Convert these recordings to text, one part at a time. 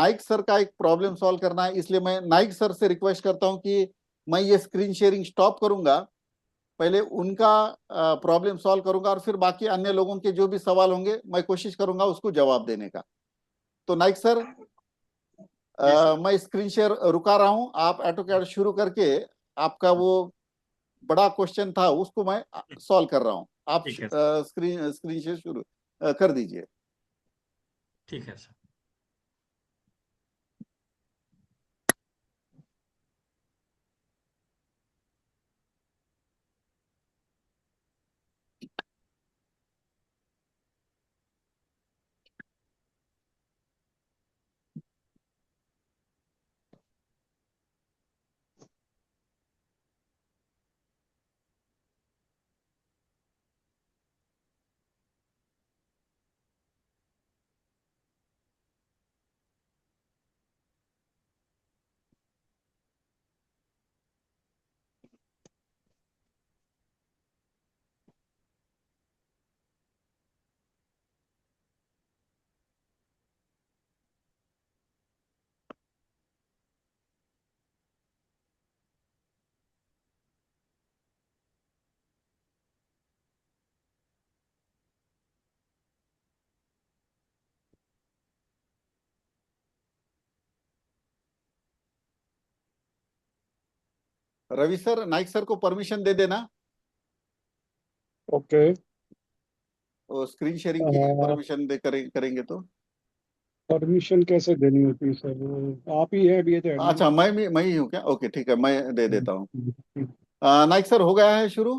Naik sir का एक problem solve करना है, इसलिए मैं नाइक सर से रिक्वेस्ट करता हूं कि मैं ये स्क्रीन शेयरिंग स्टॉप करूंगा, पहले उनका प्रॉब्लम सॉल्व करूंगा और फिर बाकी अन्य लोगों के जो भी सवाल होंगे मैं कोशिश करूंगा उसको जवाब देने का। तो नाइक सर, मैं स्क्रीन शेयर रुका रहा हूं, आप ऑटोकैड शुरू करके आपका वो बड़ा क्वेश्चन था उसको मैं सॉल्व कर रहा हूं। आप ठीक है स्क्रीन स्क्रीन शेयर शुरू कर दीजिए। ठीक है sir. Ravi sir, Naik sir को परमिशन दे देना, ओके। वो स्क्रीन शेयरिंग की परमिशन करेंगे तो। परमिशन कैसे देनी होती है सर? वो आप ही है अभी, ये तो एडमिन। अच्छा, मैं ही हूँ क्या? ओके ठीक है, मैं दे देता हूँ। नाइक सर, हो गया है शुरू?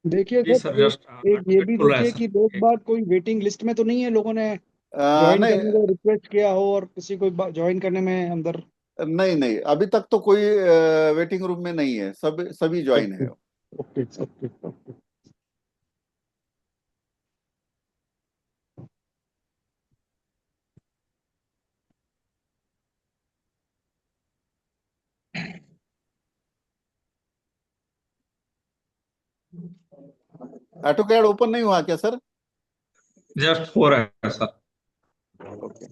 देखिए जी सर, सर, एक जस्ट एक ये भी खुल रहा है देखिए सर। कि लोग बात कोई वेटिंग लिस्ट में तो नहीं है, लोगों ने ज्वाइन नहीं करने का रिक्वेस्ट किया हो और किसी को ज्वाइन करने में अंदर। नहीं नहीं, अभी तक तो कोई वेटिंग रूम में नहीं है, सब सभी ज्वाइन ओके है। Okay okay okay. AutoCAD open नहीं हुआ क्या सर? जस्ट हो रहा है सर। ओके।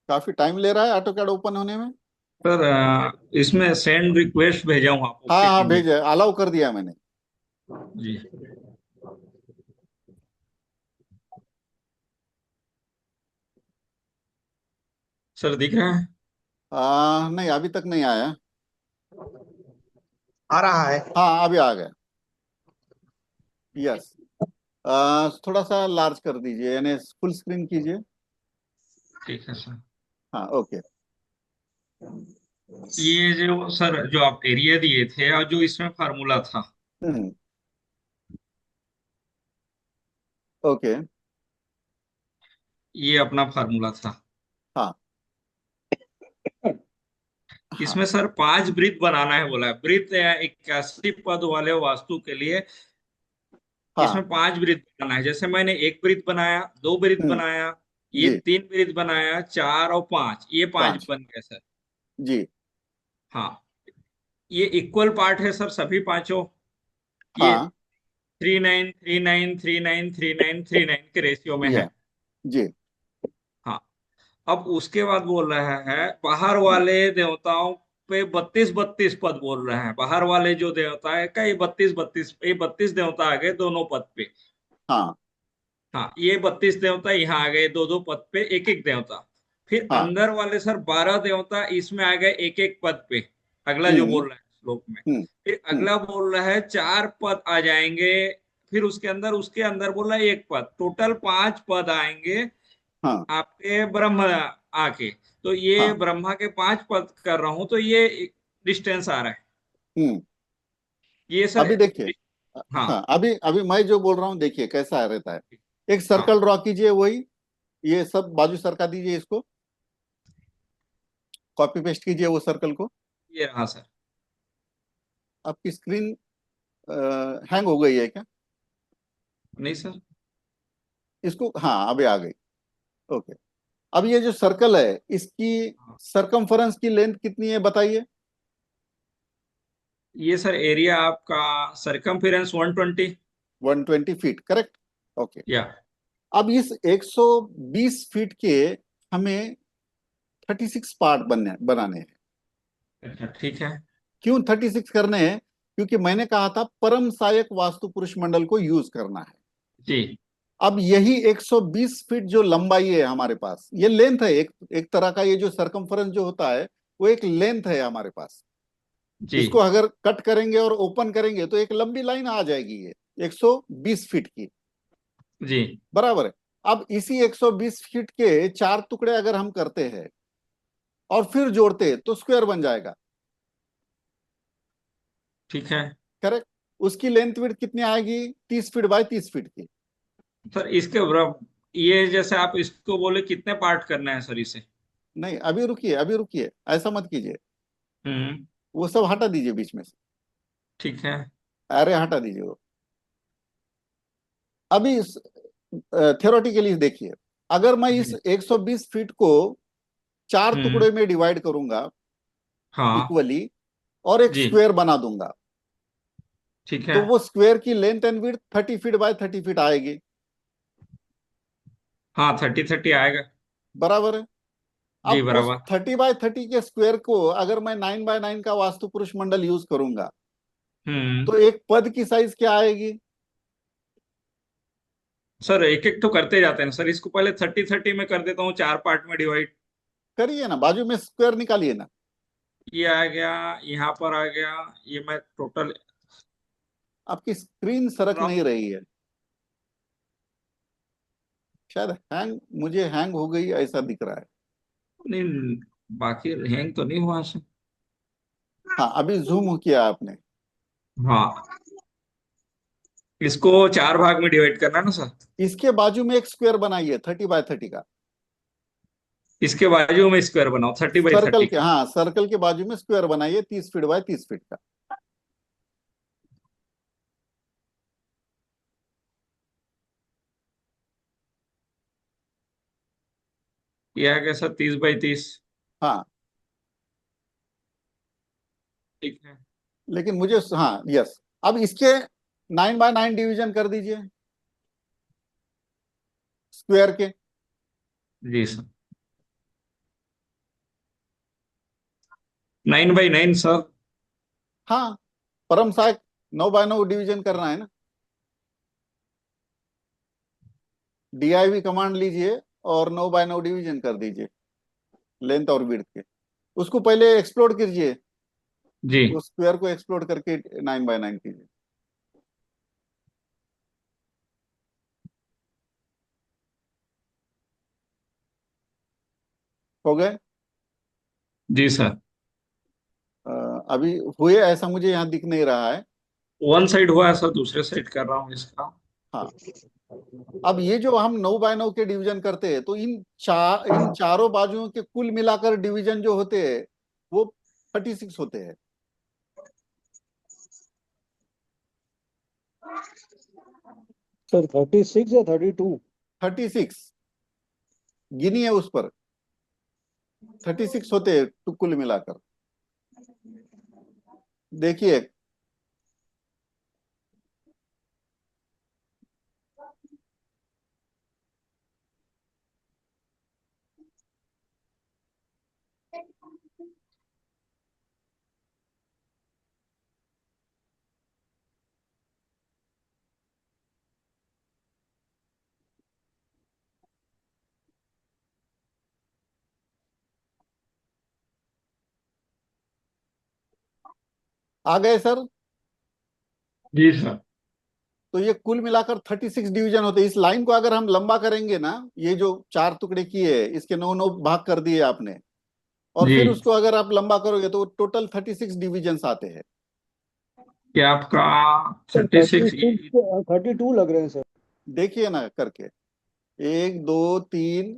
काफी टाइम ले रहा है ऑटोकैड ओपन होने में। सर इसमें सेंड रिक्वेस्ट भेजा हूँ आपको हाँ हाँ, मीटिंग में। भेजे, अलाउ कर दिया मैंने। जी सर, दिख रहा है? नहीं, अभी तक नहीं आया। आ रहा है। हाँ, अभी आ गया। यस। थोड़ा सा लार्ज कर दीजिए, यानी फुल स्क्रीन कीजिए। ठीक है सर। हाँ, ओके। ये जो सर, जो आप एरिया दिए थे और जो इसमें फार्मूला था, हम्म, ओके। ये अपना फार्मूला था। हाँ हाँ इसमें सर 5 वृत्त बनाना है बोला है। वृत्त 81 पद वाले वास्तु के लिए हाँ। इसमें 5 वृत्त बनाना है। जैसे मैंने एक वृत्त बनाया, 2 वृत्त हम्म, बनाया, ये जी। 3 वृत्त बनाया, 4 और 5, ये 5 5। बन गए सर। जी। हाँ, ये इक्वल पार्ट है सर सभी पांचों। ये हाँ। 39 39 39 39 39 के रेशियो में है। या। जी। हाँ, अब उसके बाद बोल रहा है बाहर वाले देवताओं पे 32 32 पद बोल रहे हैं। बाहर वाले जो देवता है का ये 32 32 देवता आ गए दोनों पद पे। हाँ हाँ, ये 32 देवता यहाँ आ गए, दो दो पद पे एक एक देवता। फिर हाँ। अंदर वाले सर 12 देवता इसमें आ गए एक एक पद पे, अगला जो हम्म बोल रहा है श्लोक में। हम्म फिर हम्म। अगला बोल रहा है 4 पद आ जाएंगे। फिर उसके अंदर बोल रहा है एक पद, टोटल 5 पद आएंगे हाँ आपके ब्रह्म आके। तो ये हाँ। ब्रह्मा के 5 पद कर रहा हूं, तो ये डिस्टेंस आ रहा है हम्म। ये सर। अभी देखिए, हाँ हाँ, अभी अभी मैं जो बोल रहा हूँ देखिए कैसा रहता है। एक हाँ, सर्कल ड्रॉ कीजिए, वही ये सब बाजू सरका दीजिए, इसको कॉपी पेस्ट कीजिए वो सर्कल को। ये रहा सर। आपकी स्क्रीन हैंग हो गई है क्या? नहीं सर। इसको, हाँ, अभी आ गई। ओके। अब ये जो सर्कल है, इसकी हाँ, सरकमफरेंस की लेंथ कितनी है बताइए? ये सर एरिया आपका सरकमफेरेंस 120। 120 feet, correct. ओके। या अब इस 120 फीट के हमें 36 पार्ट बनाने हैं। अच्छा ठीक है। क्यों 36 करने हैं? क्योंकि मैंने कहा था परम सहायक वास्तु पुरुष मंडल को यूज करना है। जी अब यही 120 फीट जो लंबाई है हमारे पास, ये लेंथ है, एक एक तरह का ये जो सरकमफरेंस जो होता है, वो एक लेंथ है हमारे पास। जी इसको अगर कट करेंगे और ओपन करेंगे तो एक लंबी लाइन आ जाएगी, ये 120 फीट की, जी। बराबर है। अब इसी 120 फीट के 4 टुकड़े अगर हम करते हैं और फिर जोड़ते हैं तो स्क्वायर बन जाएगा, ठीक है करेक्ट। उसकी लेंथ विड्थ कितनी आएगी? 30 फीट बाय 30 फीट की। सर। ये जैसे आप इसको बोले कितने पार्ट करना है सर इसे? नहीं, अभी रुकिए, अभी रुकिए, ऐसा मत कीजिए। हम्म। वो सब हटा दीजिए बीच में से, ठीक है। अरे हटा दीजिए वो। अभी थियोरेटिकली देखिए, अगर मैं इस जी। 120 फीट को 4 टुकड़े में डिवाइड करूंगा हाँ इक्वली, और एक जी। स्क्वायर बना दूंगा, ठीक है। तो वो स्क्वायर की length and width 30 feet by 30 feet आएगी, हाँ 30 30 आएगा। बराबर है। जी अब उस बराबर। 30 बाय 30 के स्क्वायर को अगर मैं 9 बाय 9 का वास्तु पुरुष मंडल यूज करूंगा, हम्म। तो एक पद की साइज क्या आएगी? सर एक एक तो करते जाते हैं सर, इसको पहले 30 30 में कर देता हूँ, 4 पार्ट में डिवाइड। करिए ना, बाजू में स्क्वायर निकालिए ना। ये आ गया, यहाँ पर आ गया। ये मैं टोटल आपकी स्क्रीन सरक रहा नहीं हूँ। रही है, शायद हैंग, मुझे हैंग हो गई ऐसा दिख रहा है। नहीं, बाकी हैंग तो नहीं हुआ सर। हाँ, अभी जूम किया आपने। हाँ, इसको 4 भाग में डिवाइड करना है ना सर? इसके बाजू में एक स्क्वायर बनाइए 30 बाय 30 का। इसके बाजू में स्क्वायर बनाओ 30 बाई 30 का। सर्कल के बाजू में स्क्वायर बनाइए 30 फीट बाय 30 फीट का। ये आ गया सर 30 बाई 30। हाँ, ठीक है। लेकिन मुझे, हाँ, यस। अब इसके 9 बाय 9 डिवीजन कर दीजिए स्क्वायर के। जी सर। 9 by 9 sir. हाँ, परम सहायक 9 बाय 9 डिवीजन करना है ना। DIV कमांड लीजिए और 9 बाय 9 डिवीजन कर दीजिए लेंथ और विड्थ के। उसको पहले एक्सप्लोड कीजिए, जी उस स्क्वायर को एक्सप्लोड करके 9 बाय 9 कीजिए। हो गए? जी सर। अभी हुए ऐसा मुझे यहाँ दिख नहीं रहा है। वन साइड हुआ है सर, दूसरे साइड कर रहा हूँ इसका। हाँ। अब ये जो हम 9 बाय 9 के डिवीजन करते हैं, तो इन चारों बाजुओं के कुल मिलाकर डिवीजन जो होते हैं वो 36 होते हैं। सर 36 या 32? 36, गिनिए उस पर, 36 होते हैं कुल मिलाकर। देखिए, आ गए सर? जी सर। तो ये कुल मिलाकर 36 डिवीजन होते हैं। इस लाइन को अगर हम लंबा करेंगे ना, ये जो 4 टुकड़े किए इसके 9 9 भाग कर दिए आपने, और जी, फिर उसको अगर आप लंबा करोगे तो टोटल 36 डिवीजन आते हैं। क्या आपका सर 36? 32 लग रहे हैं सर। देखिए ना करके, 1 2 3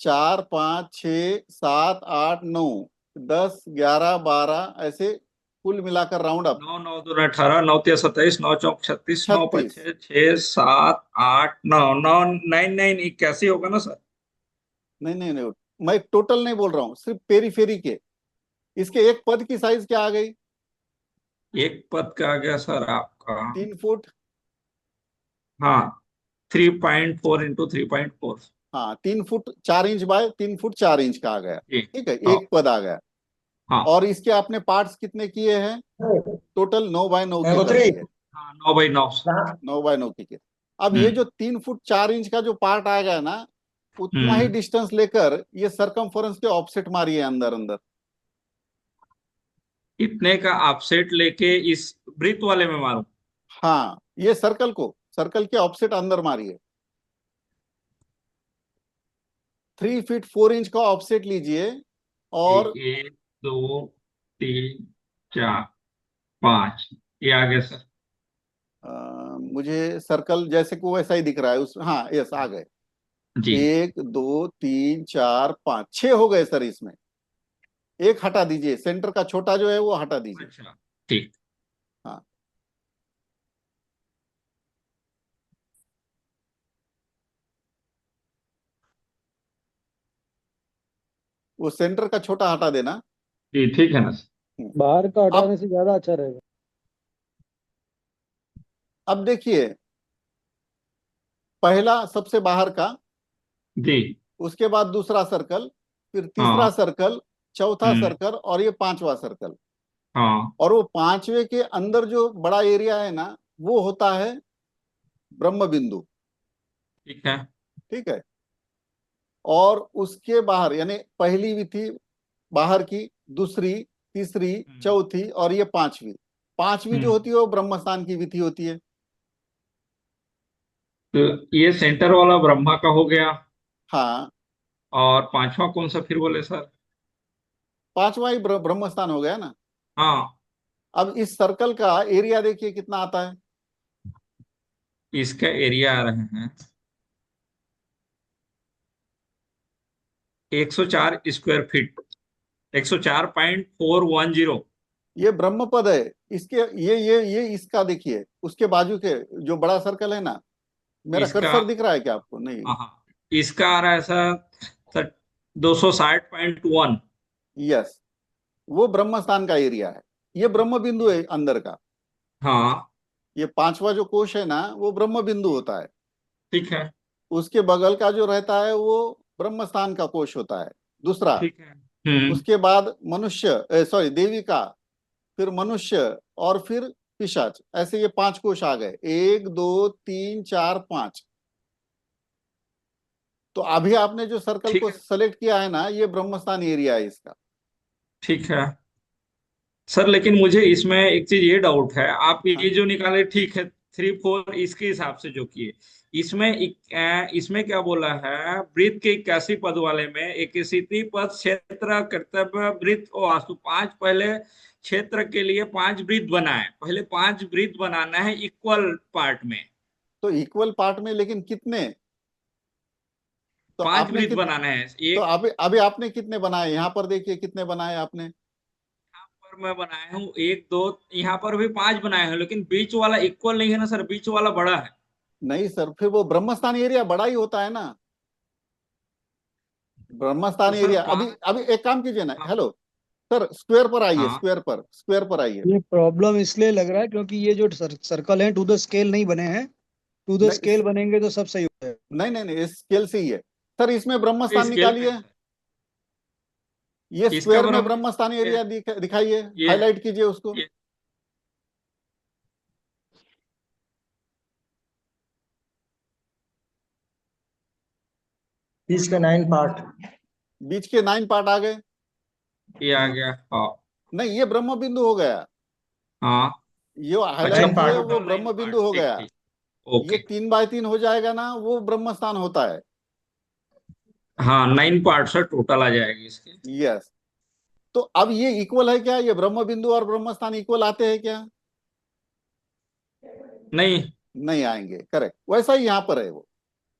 4 5 6 7 8 9 10 11 12 ऐसे कुल मिलाकर राउंड अप 9 9 दूना 18, 9 3 27, 9 4 36, 9 5 36। 6 6 7 8 9 9 9 9 81 होगा ना सर? नहीं नहीं नहीं, मैं टोटल नहीं बोल रहा हूँ, सिर्फ पेरीफेरी के। इसके एक पद की साइज क्या आ गई? एक पद का आ गया सर आपका। 3 फुट। हाँ, 3.4 इंटू 3.4। हाँ, 3 foot 4 inch by 3 foot 4 inch का आ गया। जी। ठीक है, हाँ। एक पद आ गया। हाँ। और इसके आपने पार्ट्स कितने किए हैं? टोटल 9 बाय 9 के कर गंगोत्री। दिए। हाँ, 9 बाई 9। 9 बाय 9 के किए। अब ये हम्म। जो 3 फुट 4 इंच का जो पार्ट आ गया ना, उतना ही हम्म। डिस्टेंस लेकर ये सरकमफेरेंस के ऑफसेट मारिए अंदर अंदर। इतने का ऑफसेट लेके इस वृत्त वाले में मारूं? हाँ, ये सर्कल के ऑफसेट अंदर मारिए। 3 फीट 4 इंच का ऑफसेट लीजिए। जी, और 1 2 3 4 5, ये आ गया सर। मुझे सर्कल जैसे को वैसा ही दिख रहा है उस, हाँ यस आ गए। जी। 1 2 3 4 5 6 हो गए सर इसमें। एक हटा दीजिए, सेंटर का छोटा जो है वो हटा दीजिए। अच्छा, ठीक। हाँ, वो सेंटर का छोटा हटा देना। जी, ठीक है ना सर? बाहर का अब हटाने से ज्यादा अच्छा रहेगा। अब देखिए, पहला सबसे बाहर का, जी। उसके बाद दूसरा सर्कल, फिर तीसरा हाँ। सर्कल, चौथा हम्म। सर्कल और ये पांचवा सर्कल। हाँ। और वो पांचवे के अंदर जो बड़ा एरिया है ना, वो होता है ब्रह्म बिंदु। ठीक है। ठीक है। और उसके बाहर यानी पहली विधि बाहर की, दूसरी, तीसरी, हम्म। चौथी और ये पांचवी। पांचवी जो हम्म। होती है वो ब्रह्मस्थान की विधि होती है। तो ये सेंटर वाला ब्रह्मा का हो गया। हाँ, और पांचवा कौन सा फिर बोले सर? पांचवा ही ब्रह्मस्थान हो गया ना। हाँ, अब इस सर्कल का एरिया देखिए कितना आता है। इसका एरिया आ रहे हैं 104 स्क्वायर फीट। 104.410। ये ब्रह्म पद है। इसके ये इसका देखिए, उसके बाजू के जो बड़ा सर्कल है ना, मेरा इसका, कर्सर दिख रहा है क्या आपको? नहीं। हाँ हाँ, इसका आ रहा है सर 260.1। यस, वो ब्रह्म स्थान का एरिया है। ये ब्रह्म बिंदु है अंदर का। हाँ। ये पांचवा जो कोश है ना, वो ब्रह्म बिंदु होता है। ठीक है। उसके बगल का जो रहता है वो ब्रह्म स्थान का कोश होता है, दूसरा। ठीक है। हम्म। उसके बाद मनुष्य, सॉरी देवी का, फिर मनुष्य, और फिर पिशाच। ऐसे ये 5 कोश आ गए, 1 2 3 4 5। तो अभी आपने जो सर्कल ठीक को है। सेलेक्ट किया है ना, ये ब्रह्मस्थान एरिया है इसका। ठीक है सर, लेकिन मुझे इसमें एक चीज ये डाउट है, आप हाँ, ये जो निकाले ठीक है, 3 4 इसके हिसाब से जो किए, इसमें इसमें क्या बोला है, वृत्त के 81 पद वाले में 81 पद क्षेत्र कर्तव्य वृत्त और वास्तु 5, पहले क्षेत्र के लिए 5 वृत्त बनाए, पहले 5 वृत्त बनाना है इक्वल पार्ट में। तो इक्वल पार्ट में, लेकिन कितने? तो 5 आपने वृत्त कितने? बनाना है तो एक। अभी अभी आपने कितने बनाए? यहाँ पर देखिए कितने बनाए आपने। यहाँ पर मैं बनाया हूँ 1 2, यहाँ पर भी 5 बनाए हैं, लेकिन बीच वाला इक्वल नहीं है ना सर, बीच वाला बड़ा है। नहीं सर, फिर वो ब्रह्मस्थान एरिया बड़ा ही होता है ना। तो ब्रह्मस्थान सर एरिया, अभी 5। अभी एक काम कीजिए ना, हाँ। हेलो सर, स्क्वायर पर आइए, हाँ। स्क्वायर पर आइए। ये प्रॉब्लम इसलिए लग रहा है क्योंकि ये जो सर्कल हैं टू द स्केल नहीं बने हैं। टू द नहीं स्केल बनेंगे तो सब सही हो जाएगा। नहीं नहीं नहीं, इस स्केल से ही है। सर इसमें ये ब्रह्मस्थान स्केल में निकालिए। है सर। ये इसका स्क्वायर में ब्रह्म ब्रह्मस्थान ये एरिया दिखाइए, ये हाईलाइट कीजिए उसको। ये बीच का 9 पार्ट। बीच के 9 पार्ट आ गए। ये आ गया। हाँ। नहीं, ये ब्रह्म बिंदु हो गया। हाँ ये अच्छा हाईलाइट जो है पार्ट, वो टोटल 9 ब्रह्म पार्ट, बिंदु हो ठीक गया। ठीक। ये ओके 3 बाय 3 हो जाएगा ना, वो ब्रह्म स्थान होता है। हाँ, 9 पार्ट्स है टोटल आ जाएगी इसके। यस। तो अब ये इक्वल है क्या? ये ब्रह्म बिंदु और ब्रह्म स्थान इक्वल आते हैं क्या? नहीं। नहीं आएंगे, करेक्ट। वैसा ही यहाँ पर है वो।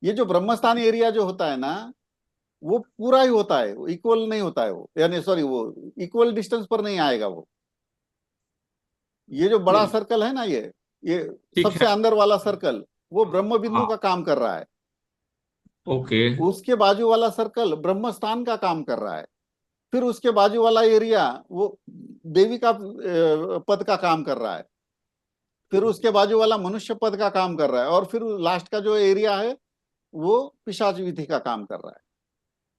ये जो ब्रह्म स्थान एरिया जो होता है ना, वो पूरा ही होता है, वो इक्वल नहीं होता है वो, यानी सॉरी, वो इक्वल डिस्टेंस पर नहीं आएगा वो। ये जो बड़ा सर्कल है ना, ये ठीक सबसे है। अंदर वाला सर्कल, वो ब्रह्म बिंदु हाँ का काम कर रहा है। ओके। उसके बाजू वाला सर्कल ब्रह्म स्थान का काम कर रहा है। फिर उसके बाजू वाला एरिया वो देवी का पद का काम कर रहा है। फिर उसके बाजू वाला मनुष्य पद का काम कर रहा है। और फिर लास्ट का जो एरिया है वो पिशाच विधि का काम कर रहा है।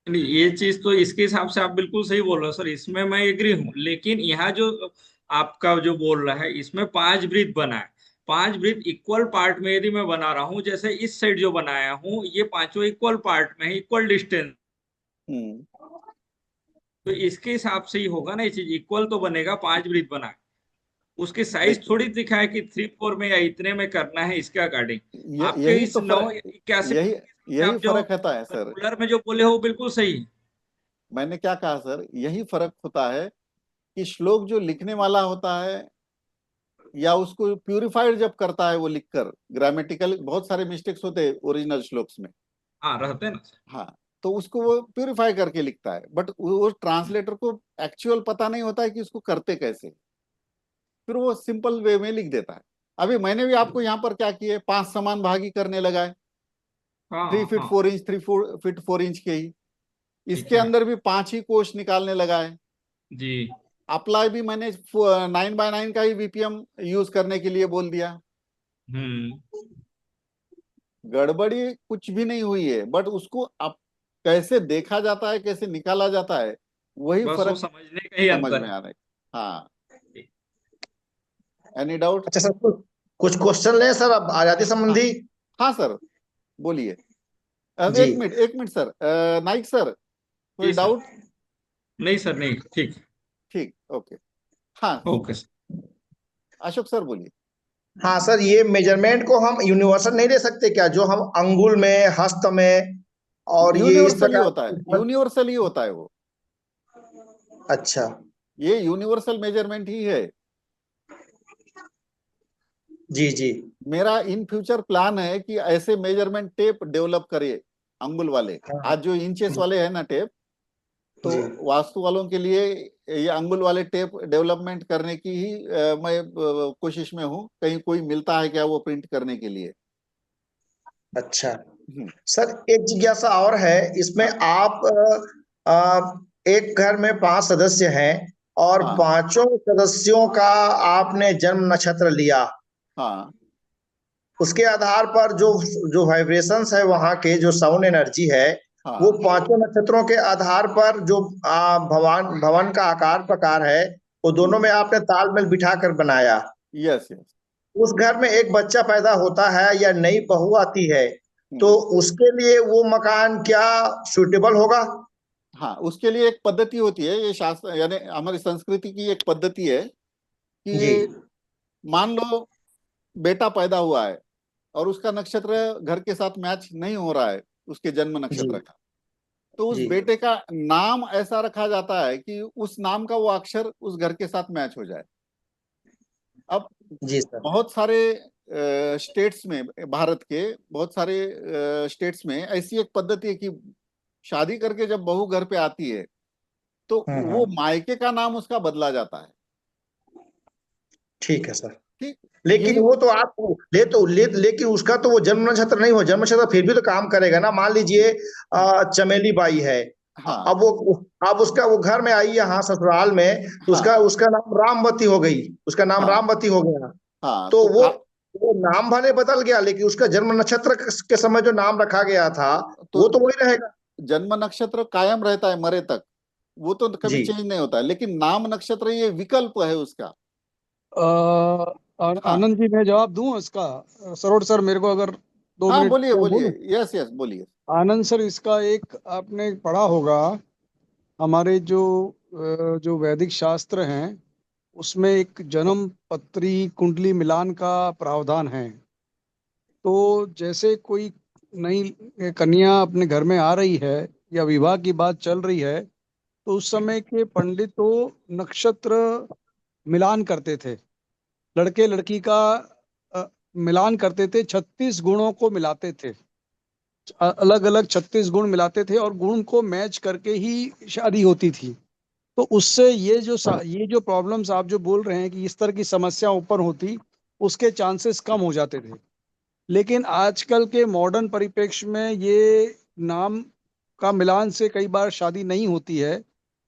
नहीं, ये चीज तो इसके हिसाब से आप बिल्कुल सही बोल रहे हो सर, इसमें मैं एग्री हूँ, लेकिन यहाँ जो आपका जो बोल रहा है इसमें 5 वृत्त बना है। 5 वृत्त इक्वल पार्ट में यदि मैं बना रहा हूँ, जैसे इस साइड जो बनाया हूँ ये पांचों इक्वल पार्ट में है, इक्वल डिस्टेंस, हम्म। तो इसके हिसाब से ही होगा ना, ये चीज इक्वल तो बनेगा। 5 वृत्त बना है, उसकी साइज देखिए, थोड़ी दिखा है कि 3-4 में या इतने में करना है इसके अकॉर्डिंग। आपके यही इस तो 981 यही यही आप जो फर्क होता है सर। सर्कुलर में जो बोले हो वो बिल्कुल सही है। मैंने क्या कहा सर, यही फर्क होता है कि श्लोक जो लिखने वाला होता है, या उसको प्यूरिफाइड जब करता है वो लिखकर, ग्रामेटिकल बहुत सारे मिस्टेक्स होते हैं ओरिजिनल श्लोक्स में। हाँ रहते हैं ना सर। हाँ, तो उसको वो प्यूरिफाई करके लिखता है, बट वो ट्रांसलेटर को एक्चुअल पता नहीं होता है कि उसको करते कैसे। फिर वो सिंपल वे में लिख देता है। अभी मैंने भी आपको यहाँ पर क्या किए, 5 समान भागी करने लगा है। थ्री हाँ फीट हाँ फोर इंच 3 फीट 4 इंच के ही। ठीक इसके है। अंदर भी 5 ही कोष निकालने लगा है। जी। अप्लाई भी मैंने 9 बाय 9 का ही बीपीएम यूज करने के लिए बोल दिया। हम्म। गड़बड़ी कुछ भी नहीं हुई है, बट उसको अब कैसे देखा जाता है, कैसे निकाला जाता है, वही बस वो फर्क समझने का ही समझ अंतर में है। आ रहा है। हाँ। Any doubt? अच्छा सर, कुछ कुछ क्वेश्चन ले सर, अब आजादी हाँ, संबंधी। हाँ सर, बोलिए। जी। एक मिनट सर, नाइक सर, कोई जी सर। डाउट? नहीं सर, नहीं ठीक। ठीक, ओके। हाँ, ओके सर। अशोक सर बोलिए। हाँ सर, ये मेजरमेंट को हम यूनिवर्सल नहीं ले सकते क्या, जो हम अंगुल में, हस्त में और ये इस यूनिवर्सल ही होता है, प्रकार। यूनिवर्सल ही होता है वो। अच्छा। ये यूनिवर्सल मेजरमेंट ही है। जी जी। मेरा इन फ्यूचर प्लान है कि ऐसे मेजरमेंट टेप डेवलप करे, अंगुल वाले। हाँ। आज जो इंचेस वाले है ना टेप, तो जी। वास्तु वालों के लिए ये अंगुल वाले टेप डेवलपमेंट करने की ही मैं कोशिश में हूँ। कहीं कोई मिलता है क्या वो प्रिंट करने के लिए? अच्छा हम्म, सर, एक जिज्ञासा और है इसमें। हाँ, आप एक घर में 5 सदस्य हैं और हाँ, पांचों सदस्यों का आपने जन्म नक्षत्र लिया। हाँ, उसके आधार पर जो जो वाइब्रेशंस है, वहां के जो साउंड एनर्जी है, वो हाँ। पांचों नक्षत्रों के आधार पर जो भवन भवन का आकार प्रकार है, वो दोनों में आपने तालमेल बिठा कर बनाया। Yes, yes. उस घर में एक बच्चा पैदा होता है या नई बहू आती है, तो उसके लिए वो मकान क्या सुटेबल होगा? हाँ, उसके लिए एक पद्धति होती है, ये शास्त्र यानी हमारी संस्कृति की एक पद्धति है जी कि मान लो बेटा पैदा हुआ है और उसका नक्षत्र घर के साथ मैच नहीं हो रहा है, उसके जन्म जी नक्षत्र का, तो उस जी बेटे का नाम ऐसा रखा जाता है कि उस नाम का वो अक्षर उस घर के साथ मैच हो जाए। अब जी सर। बहुत सारे स्टेट्स में, भारत के बहुत सारे स्टेट्स में ऐसी एक पद्धति है कि शादी करके जब बहू घर पे आती है, तो वो हम्म। मायके का नाम उसका बदला जाता है। ठीक है सर। ठीक। लेकिन यही वो तो आप लेकिन उसका तो वो जन्म नक्षत्र नहीं हो, जन्म नक्षत्र फिर भी तो काम करेगा ना। मान लीजिए चमेली बाई है। हाँ, अब उसका वो घर में आई यहाँ ससुराल में, तो हाँ, उसका उसका नाम रामवती हो गई, उसका नाम हाँ, रामवती हो गया। हाँ। तो तो वो नाम भले बदल गया, लेकिन उसका जन्म नक्षत्र के समय जो नाम रखा गया था, तो वो तो वही रहेगा। जन्म नक्षत्र कायम रहता है मरे तक, वो तो कभी जी चेंज नहीं होता है, लेकिन नाम नक्षत्र ये विकल्प है उसका। हाँ, आनंद जी, मैं जवाब दूं इसका? सरोड सर, मेरे को अगर 2 मिनट बोलिए मैं बोलिए, बोलूं? यस यस, बोलिए। आनंद सर, इसका एक आपने पढ़ा होगा, हमारे जो जो वैदिक शास्त्र हैं उसमें एक जन्म पत्री कुंडली मिलान का प्रावधान है। तो जैसे कोई नई कन्या अपने घर में आ रही है या विवाह की बात चल रही है, तो उस समय के पंडित तो नक्षत्र मिलान करते थे, लड़के लड़की का मिलान करते थे, 36 गुणों को मिलाते थे, अलग अलग 36 गुण मिलाते थे और गुण को मैच करके ही शादी होती थी। तो उससे ये जो प्रॉब्लम्स आप जो बोल रहे हैं कि इस तरह की समस्या ऊपर होती, उसके चांसेस कम हो जाते थे। लेकिन आजकल के मॉडर्न परिप्रेक्ष्य में ये नाम का मिलान से कई बार शादी नहीं होती है,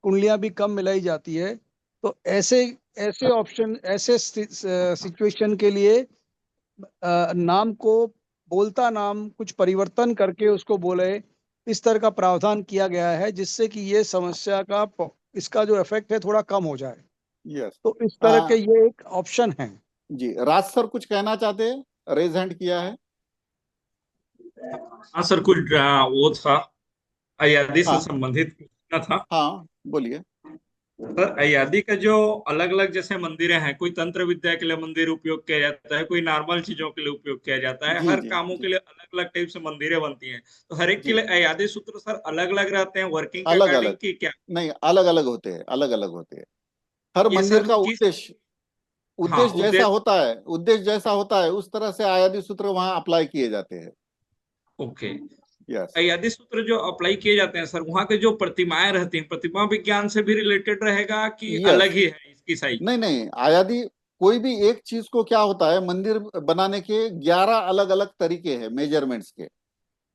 कुंडलियां भी कम मिलाई जाती है। तो ऐसे ऐसे ऑप्शन, ऐसे सिचुएशन के लिए नाम को, बोलता नाम कुछ परिवर्तन करके उसको बोले, इस तरह का प्रावधान किया गया है जिससे कि ये समस्या का इसका जो इफेक्ट है थोड़ा कम हो जाए। यस। तो इस तरह के ये एक ऑप्शन है। जी, राज सर कुछ कहना चाहते हैं, रेज हैंड किया है। हाँ सर, कुछ वो था, अयादी से हाँ संबंधित पूछना था। हाँ, बोलिए। सर, अयादी का जो अलग अलग जैसे मंदिरें हैं, कोई तंत्र विद्या के लिए मंदिर उपयोग किया जाता है, कोई नॉर्मल चीजों के लिए उपयोग किया जाता है, जी हर जी कामों के जी लिए अलग अलग टाइप से मंदिरें बनती हैं। तो हर एक के जी, लिए अयादी सूत्र सर अलग अलग रहते हैं, वर्किंग के अलग अकॉर्डिंग अलग, की क्या? नहीं अलग अलग होते हैं, अलग अलग होते हैं। हर ये मंदिर सर का किस, उद्देश्य हाँ, उद्देश्य जैसा उद्देश्य, होता है, उद्देश्य जैसा होता है उस तरह से आयादी सूत्र वहां अप्लाई किए जाते हैं। ओके। यस अयादी सूत्र जो अप्लाई किए जाते हैं सर, वहाँ के जो प्रतिमाएं रहती हैं, प्रतिमा विज्ञान से भी रिलेटेड रहेगा कि यस, अलग ही है इसकी साइज? नहीं नहीं, आयादी कोई भी एक चीज को, क्या होता है, मंदिर बनाने के 11 अलग अलग तरीके हैं मेजरमेंट्स के।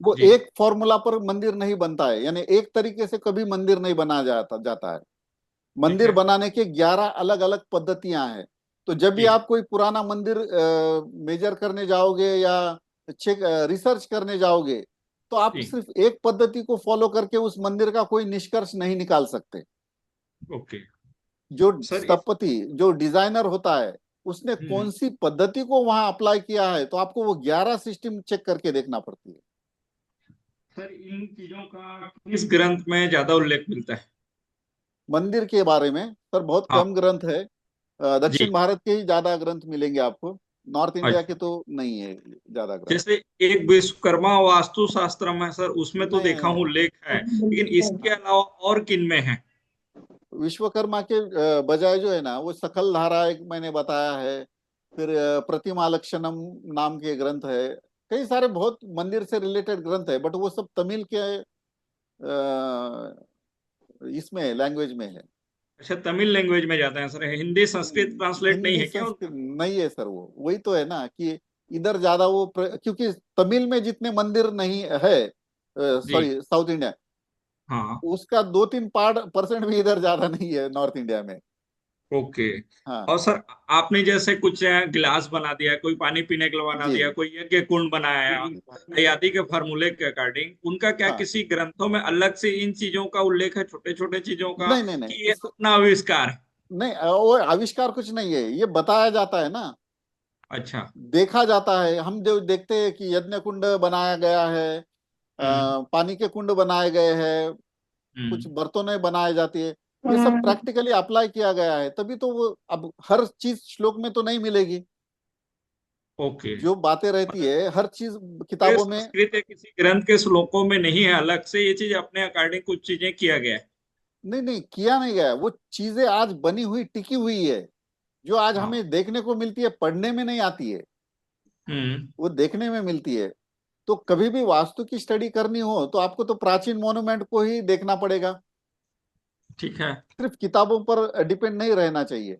वो जी। एक फॉर्मूला पर मंदिर नहीं बनता है, यानी एक तरीके से कभी मंदिर नहीं बनाया जाता जाता है। ठीक मंदिर है। बनाने के 11 अलग अलग पद्धतियां हैं। तो जब भी जी। आप कोई पुराना मंदिर मेजर करने जाओगे या चेक रिसर्च करने जाओगे, तो आप जी। सिर्फ एक पद्धति को फॉलो करके उस मंदिर का कोई निष्कर्ष नहीं निकाल सकते। ओके जो सर। इस, स्थपति, जो डिजाइनर होता है, उसने हम्म, कौन सी पद्धति को वहां अप्लाई किया है, तो आपको वो 11 सिस्टम चेक करके देखना पड़ती है। सर इन चीजों का किस ग्रंथ में ज्यादा उल्लेख मिलता है? मंदिर के बारे में सर बहुत हाँ। कम ग्रंथ है। जी। दक्षिण भारत के ही ज्यादा ग्रंथ मिलेंगे आपको, नॉर्थ इंडिया के अच्छा। तो नहीं है ज्यादा ग्रंथ। जैसे एक विश्वकर्मा वास्तु शास्त्र में सर, उसमें तो देखा हूँ नहीं, उल्लेख है, लेकिन इसके अलावा और किन में है? विश्वकर्मा के बजाय जो है ना, वो सकल धारा एक मैंने बताया है। फिर प्रतिमा लक्षणम नाम के ग्रंथ है। कई सारे बहुत मंदिर से रिलेटेड ग्रंथ है, बट वो सब तमिल के इसमें लैंग्वेज में है। अच्छा, तमिल लैंग्वेज में जाते हैं सर, हिंदी संस्कृत ट्रांसलेट नहीं हिंदी है क्या संस्कृत उनका? नहीं है सर, वो वही तो है ना कि इधर ज्यादा वो क्योंकि तमिल में जितने मंदिर नहीं है, जी। सॉरी साउथ इंडिया, हाँ। उसका 2-3% भी इधर ज्यादा नहीं है नॉर्थ इंडिया में। ओके। हाँ और सर, आपने जैसे कुछ गिलास बना दिया, कोई पानी पीने के लिए बना जी दिया, जी कोई यज्ञ कुंड बनाया, अयादी के फार्मूले के अकॉर्डिंग, उनका क्या हाँ, किसी ग्रंथों में अलग से इन चीजों का उल्लेख है, छोटे छोटे चीजों का, नहीं नहीं नहीं, कि ये इस अपना आविष्कार है? नहीं, वो आविष्कार कुछ नहीं है, ये बताया जाता है ना, अच्छा। देखा जाता है। हम जो देखते हैं कि यज्ञ कुंड बनाया गया है, हम्म। पानी के कुंड बनाए गए हैं, कुछ हम्म। बर्तनें बनाई जाती है, ये सब प्रैक्टिकली अप्लाई किया गया है, तभी तो वो अब हर चीज श्लोक में तो नहीं मिलेगी। ओके। जो बातें रहती मतलब है हर चीज ये किताबों में। संस्कृत या किसी ग्रंथ के श्लोकों में नहीं है, अलग से ये चीज अपने अकॉर्डिंग कुछ चीजें किया गया है? नहीं नहीं, किया नहीं गया, वो चीजें आज बनी हुई टिकी हुई है, जो आज हाँ। हमें देखने को मिलती है, पढ़ने में नहीं आती है, हम्म। वो देखने में मिलती है। तो कभी भी वास्तु की स्टडी करनी हो तो आपको तो प्राचीन मॉन्यूमेंट को ही देखना पड़ेगा, ठीक है। सिर्फ किताबों पर डिपेंड नहीं रहना चाहिए।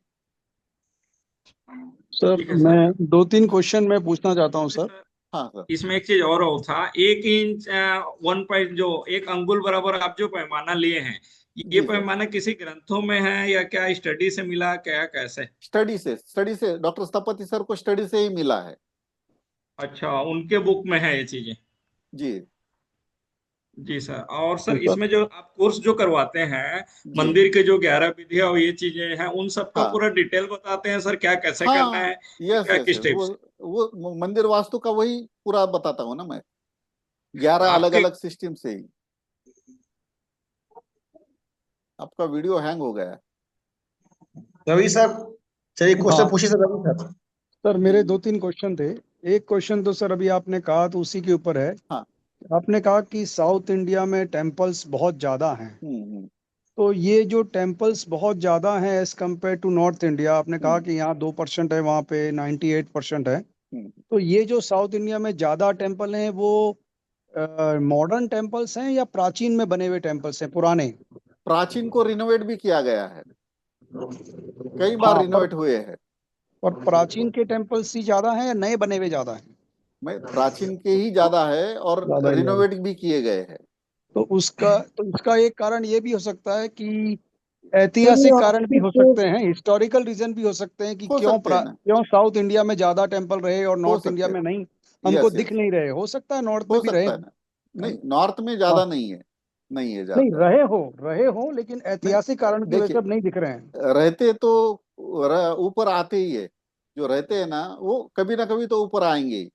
सर ठीक है सर। मैं 2-3 क्वेश्चन मैं पूछना चाहता हूँ सर। सर, हाँ सर। इसमें एक चीज और था, 1 इंच 1 पॉइंट, जो 1 अंगुल बराबर आप जो पैमाना लिए हैं, ये जी सर, पैमाना किसी ग्रंथों में है या क्या स्टडी से मिला, क्या कैसे? स्टडी से डॉक्टर स्थपति सर को स्टडी से ही मिला है। अच्छा, उनके बुक में है ये चीजें? जी जी सर। और तो सर, सर इसमें जो आप कोर्स जो करवाते हैं, जी मंदिर के जो 11 विधियां और ये चीजें हैं, उन सबका हाँ पूरा डिटेल बताते हैं सर, क्या कैसे करना हाँ, है, यस क्या यस किस यस, टाइप से? वो मंदिर वास्तु का वही पूरा बताता हूँ ना मैं, तो 11 अलग आपके, अलग सिस्टम से ही। आपका वीडियो हैंग हो गया है। रवि सर, चलिए क्वेश्चन हाँ पूछिए सर रवि सर। सर, मेरे 2-3 क्वेश्चन थे। एक क्वेश्चन तो सर अभी आपने कहा तो उसी के ऊपर है। हाँ। आपने कहा कि साउथ इंडिया में टेम्पल्स बहुत ज्यादा हैं। हम्म। तो ये जो टेम्पल्स बहुत ज़्यादा हैं as compare to North India, आपने कहा हम्म। कि यहाँ 2% है, वहाँ पे 98% है। हम्म। तो ये जो साउथ इंडिया में ज़्यादा टेम्पल हैं वो मॉडर्न टेम्पल्स हैं या प्राचीन में बने हुए टेम्पल्स हैं, पुराने? प्राचीन को रिनोवेट भी किया गया है, कई बार हाँ, रिनोवेट हुए हैं। पर प्राचीन के टेम्पल्स ही ज़्यादा हैं या नए बने हुए ज़्यादा हैं? मैं प्राचीन के ही ज्यादा है और ज़्यादा ही ज़्यादा। रिनोवेट भी किए गए हैं। तो इसका एक कारण ये भी हो सकता है कि ऐतिहासिक कारण भी हो सकते हैं, हिस्टोरिकल रीजन भी हो सकते हैं कि हो सकते हैं ना, क्यों साउथ इंडिया में ज्यादा टेम्पल रहे और हो नॉर्थ इंडिया सकते में हैं। नहीं, हमको यस दिख यस, नहीं रहे। हो सकता है नॉर्थ हो में भी रहे सकता है हों। ना। नहीं, नॉर्थ में ज्यादा हाँ, नहीं है, नहीं है नहीं ज्यादा। रहे हो लेकिन नहीं, ऐतिहासिक कारण की वजह से देखिए, अब नहीं दिख रहे हैं। रहते तो ऊपर आते ही है। जो रहते हैं ना वो कभी ना कभी तो ऊपर आएंगे ही,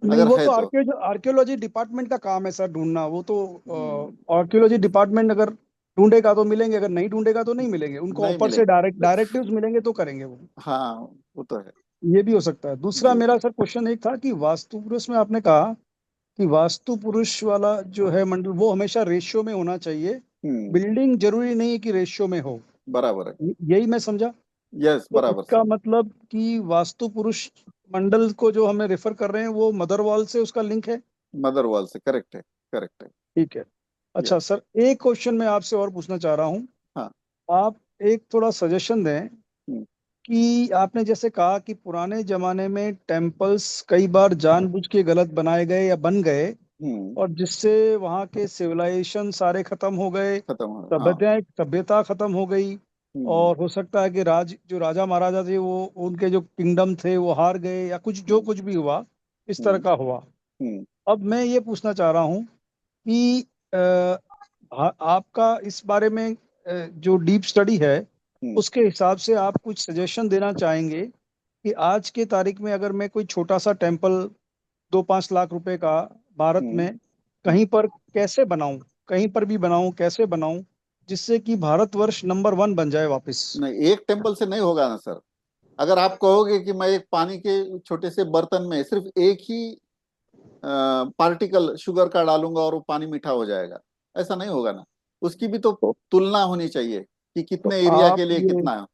नहीं, अगर वो है तो तो। आर्कियोलॉजी डिपार्टमेंट का काम है सर ढूंढना। वो तो हम्म, आर्कियोलॉजी डिपार्टमेंट अगर ढूंढेगा तो मिलेंगे, अगर नहीं ढूंढेगा तो नहीं मिलेंगे। उनको नहीं ऊपर से मिलेंगे। डायरेक्टिव्स मिलेंगे तो करेंगे वो। हाँ, वो तो है। ये भी हो सकता है। दूसरा जी। मेरा सर क्वेश्चन एक था कि वास्तु पुरुष में आपने कहा कि वास्तु पुरुष वाला जो है मंडल वो हमेशा रेशियो में होना चाहिए। हम्म। बिल्डिंग जरूरी नहीं कि रेशियो में हो। बराबर है। यही मैं समझा। यस, तो बराबर इसका सर। मतलब कि वास्तु पुरुष मंडल को जो हमें रेफर कर रहे हैं वो मदर वॉल से उसका लिंक है। मदर वॉल से, करेक्ट है, करेक्ट है। ठीक है। अच्छा यस। सर, एक क्वेश्चन मैं आपसे और पूछना चाह रहा हूँ। हाँ। आप एक थोड़ा सजेशन दें हम्म। कि आपने जैसे कहा कि पुराने जमाने में टेम्पल्स कई बार जानबूझ के गलत बनाए गए या बन गए, हम्म। और जिससे वहाँ के सिविलाइजेशन सारे खत्म हो गए, खत्म हो, हाँ। सभ्यता खत्म हो गई। हम्म। और हो सकता है कि जो राजा महाराजा थे वो उनके जो किंगडम थे वो हार गए, या कुछ भी हुआ, इस तरह हम्म। का हुआ। हम्म। अब मैं ये पूछना चाह रहा हूँ कि आपका इस बारे में जो डीप स्टडी है हम्म। उसके हिसाब से आप कुछ सजेशन देना चाहेंगे कि आज के तारीख में अगर मैं कोई छोटा सा टेम्पल 2-5 लाख रुपए का भारत हम्म। में हम्म। कहीं पर कैसे बनाऊं, कहीं पर भी बनाऊं, कैसे बनाऊं जिससे कि भारतवर्ष नंबर 1 बन जाए वापस? नहीं, एक टेम्पल से नहीं होगा ना सर। अगर आप कहोगे कि मैं एक पानी के छोटे से बर्तन में सिर्फ एक ही पार्टिकल शुगर का डालूंगा और वो पानी मीठा हो जाएगा, ऐसा नहीं होगा ना। उसकी भी तो तो, तुलना होनी चाहिए कि तो कितने एरिया आप के लिए ये कितना है।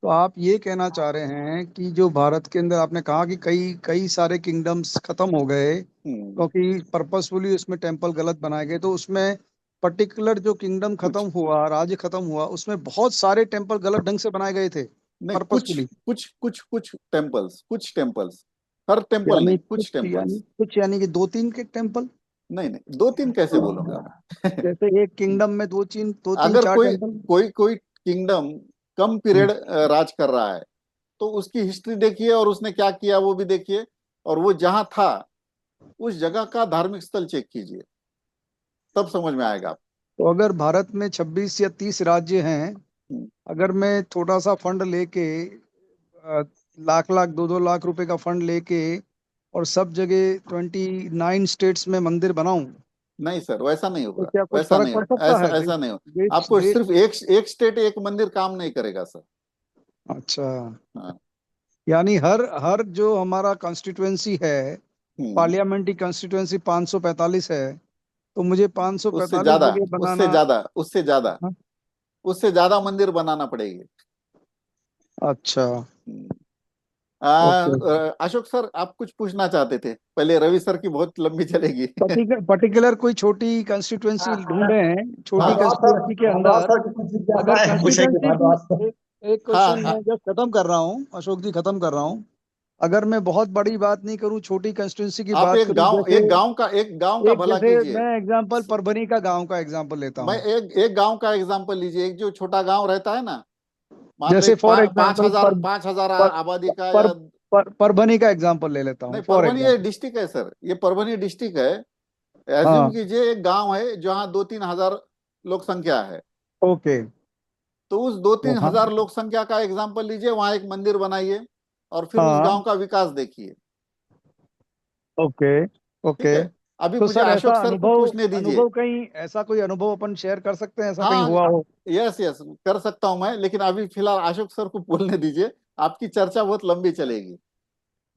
तो आप ये कहना चाह रहे हैं कि जो भारत के अंदर आपने कहा कि कई कई सारे किंगडम्स खत्म हो गए हम्म। क्योंकि पर्पसफुली उसमें टेम्पल गलत बनाए गए, तो उसमें पर्टिकुलर जो किंगडम खत्म कुछ हुआ, राज्य खत्म हुआ, उसमें बहुत सारे टेम्पल गलत ढंग से बनाए गए थे नहीं, कुछ पर्पसफुली। कुछ टेम्पल्स, हर टेम्पल यानी नहीं, कुछ कुछ यानी टेम्पल्स। कुछ यानी कि 2-3 के टेम्पल? नहीं नहीं, 2-3 कैसे बोलूंगा मैं जैसे एक किंगडम में दो तीन अगर चार कोई टेम्पल। कोई कोई किंगडम कम हम्म, पीरियड राज कर रहा है, तो उसकी हिस्ट्री देखिए और उसने क्या किया वो भी देखिए, और वो जहां था उस जगह का धार्मिक स्थल चेक कीजिए, तब समझ में आएगा आप। तो अगर भारत में 26 या 30 राज्य हैं, हम्म। अगर मैं थोड़ा सा फंड लेके लाख लाख 2-2 लाख रुपए का फंड लेके और सब जगह 29 स्टेट्स में मंदिर बनाऊं, नहीं सर, वैसा नहीं तो होगा, क्या कुछ वैसा फर्क नहीं पड़ होगा, सकता ऐसा है? ऐसा नहीं होगा। देश आपको देश सिर्फ एक एक स्टेट एक मंदिर काम नहीं करेगा सर। अच्छा, हाँ। यानी हर हर जो हमारा कॉन्स्टिट्युएंसी है, हम्म। पार्लियामेंट्री कॉन्स्टिट्युएंसी 545 है, तो मुझे उससे 545 ज्यादा, जगह उससे बनाना। ज्यादा, उससे ज्यादा, हाँ, उससे ज्यादा मंदिर बनाना पड़ेगी। अच्छा, हम्म। ओके। अशोक सर, आप कुछ पूछना चाहते थे पहले, रवि सर की बहुत लंबी चलेगी पर्टिकुलर कोई छोटी कंस्टिट्यूएंसी ढूंढे हैं, छोटी हाँ। भारद्वाज सर, कंस्टिट्यूएंसी के भारद्वाज अंदर। सर की कुछ अगर जिज्ञासाएं पूछेंगे कंस्टिट्यूएंसी भी भारद्वाज सर। एक हाँ। क्वेश्चन मैं जस्ट खत्म कर रहा हूँ, अशोक जी खत्म कर रहा हूँ। अगर मैं बहुत बड़ी बात नहीं करूँ, छोटी कंस्टिट्यूंसी की आप बात करूँ, जैसे एक गांव का भला कीजिए। मैं एग्जांपल परभनी का गांव का एग्जांपल लेता मैं हूँ। एक गांव का एग्जांपल लीजिए, एक जो छोटा गांव रहता है ना, मान लो जैसे एक फॉर पाँच एग्जांपल हजार पांच हजार पर, आबादी का, पर, या परभनी का एग्जांपल ले लेता हूँ नहीं, फॉर परभनी ये एग्जांपल। डिस्ट्रिक्ट है सर, ये परभनी डिस्ट्रिक्ट है। एज्यूम हाँ, कीजिए एक गांव है जहाँ 2-3 हजार लोक संख्या है। ओके। तो उस दो तो तीन हाँ, हजार लोक संख्या का एग्जाम्पल लीजिए, वहां एक मंदिर बनाइए और फिर उस हाँ, गांव का विकास देखिए। ओके, ठीक ओके। है। अभी तो मुझे सर ऐसा अशोक सर को अनुभव पूछने दीजिए। अनुभव कहीं ऐसा कोई अनुभव अपन शेयर कर सकते हैं, ऐसा कहीं हाँ। हुआ हो? यस यस, कर सकता हूं मैं, लेकिन अभी फिलहाल अशोक सर को बोलने दीजिए, आपकी चर्चा बहुत लंबी चलेगी।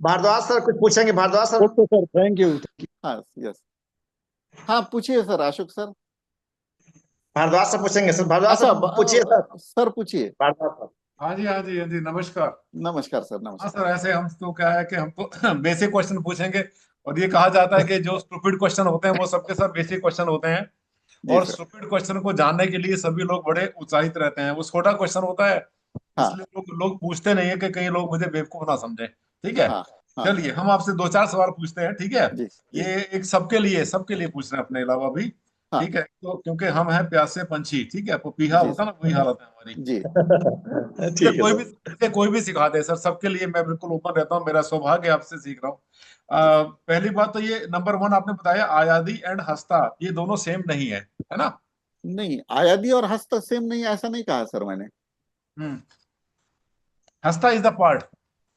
भारद्वाज सर कुछ पूछेंगे? Bharadwaj sir. Okay sir, thank you. हाँ यस, हाँ पूछिए sir, Ashok sir. Bharadwaj sir पूछेंगे सर। भारद्वाज अच्छा सर पूछिए सर। सर पूछिए। भारद्वाज सर। हाँ जी, हाँ जी, हाँ जी, नमस्कार। नमस्कार सर, हाँ नमस्कार। सर, ऐसे हम तो क्या है कि हम तो बेसिक क्वेश्चन पूछेंगे, और ये कहा जाता है कि जो स्टूपिड क्वेश्चन होते हैं वो सबके सब बेसिक क्वेश्चन होते हैं। जी और सर। स्टूपिड क्वेश्चन को जानने के लिए सभी लोग बड़े उत्साहित रहते हैं। वो छोटा क्वेश्चन होता है, हाँ इसलिए लोग पूछते नहीं है कि कहीं लोग मुझे बेवकूफ ना समझे। ठीक है, हाँ हाँ। चलिए हम आपसे दो चार सवाल पूछते हैं, ठीक है। जी जी। ये एक सबके लिए पूछ रहे हैं अपने अलावा भी। हाँ ठीक है, तो क्योंकि हम हैं प्यासे पंछी, ठीक है, पपीहा जी होता सर। ना, वही हालत है हमारी। जी इसे ठीक है कोई भी सर। इसे कोई भी सिखा दे सर, सबके लिए मैं बिल्कुल ओपन रहता हूँ, मेरा सौभाग्य आपसे सीख रहा हूँ। जी। पहली बात तो ये नंबर वन आपने बताया, आयादी एंड हस्ता ये दोनों सेम नहीं है ना। नहीं, आयादी और हस्त सेम नहीं, ऐसा नहीं कहा सर मैंने। हम्म हस्ता इज द पार्ट।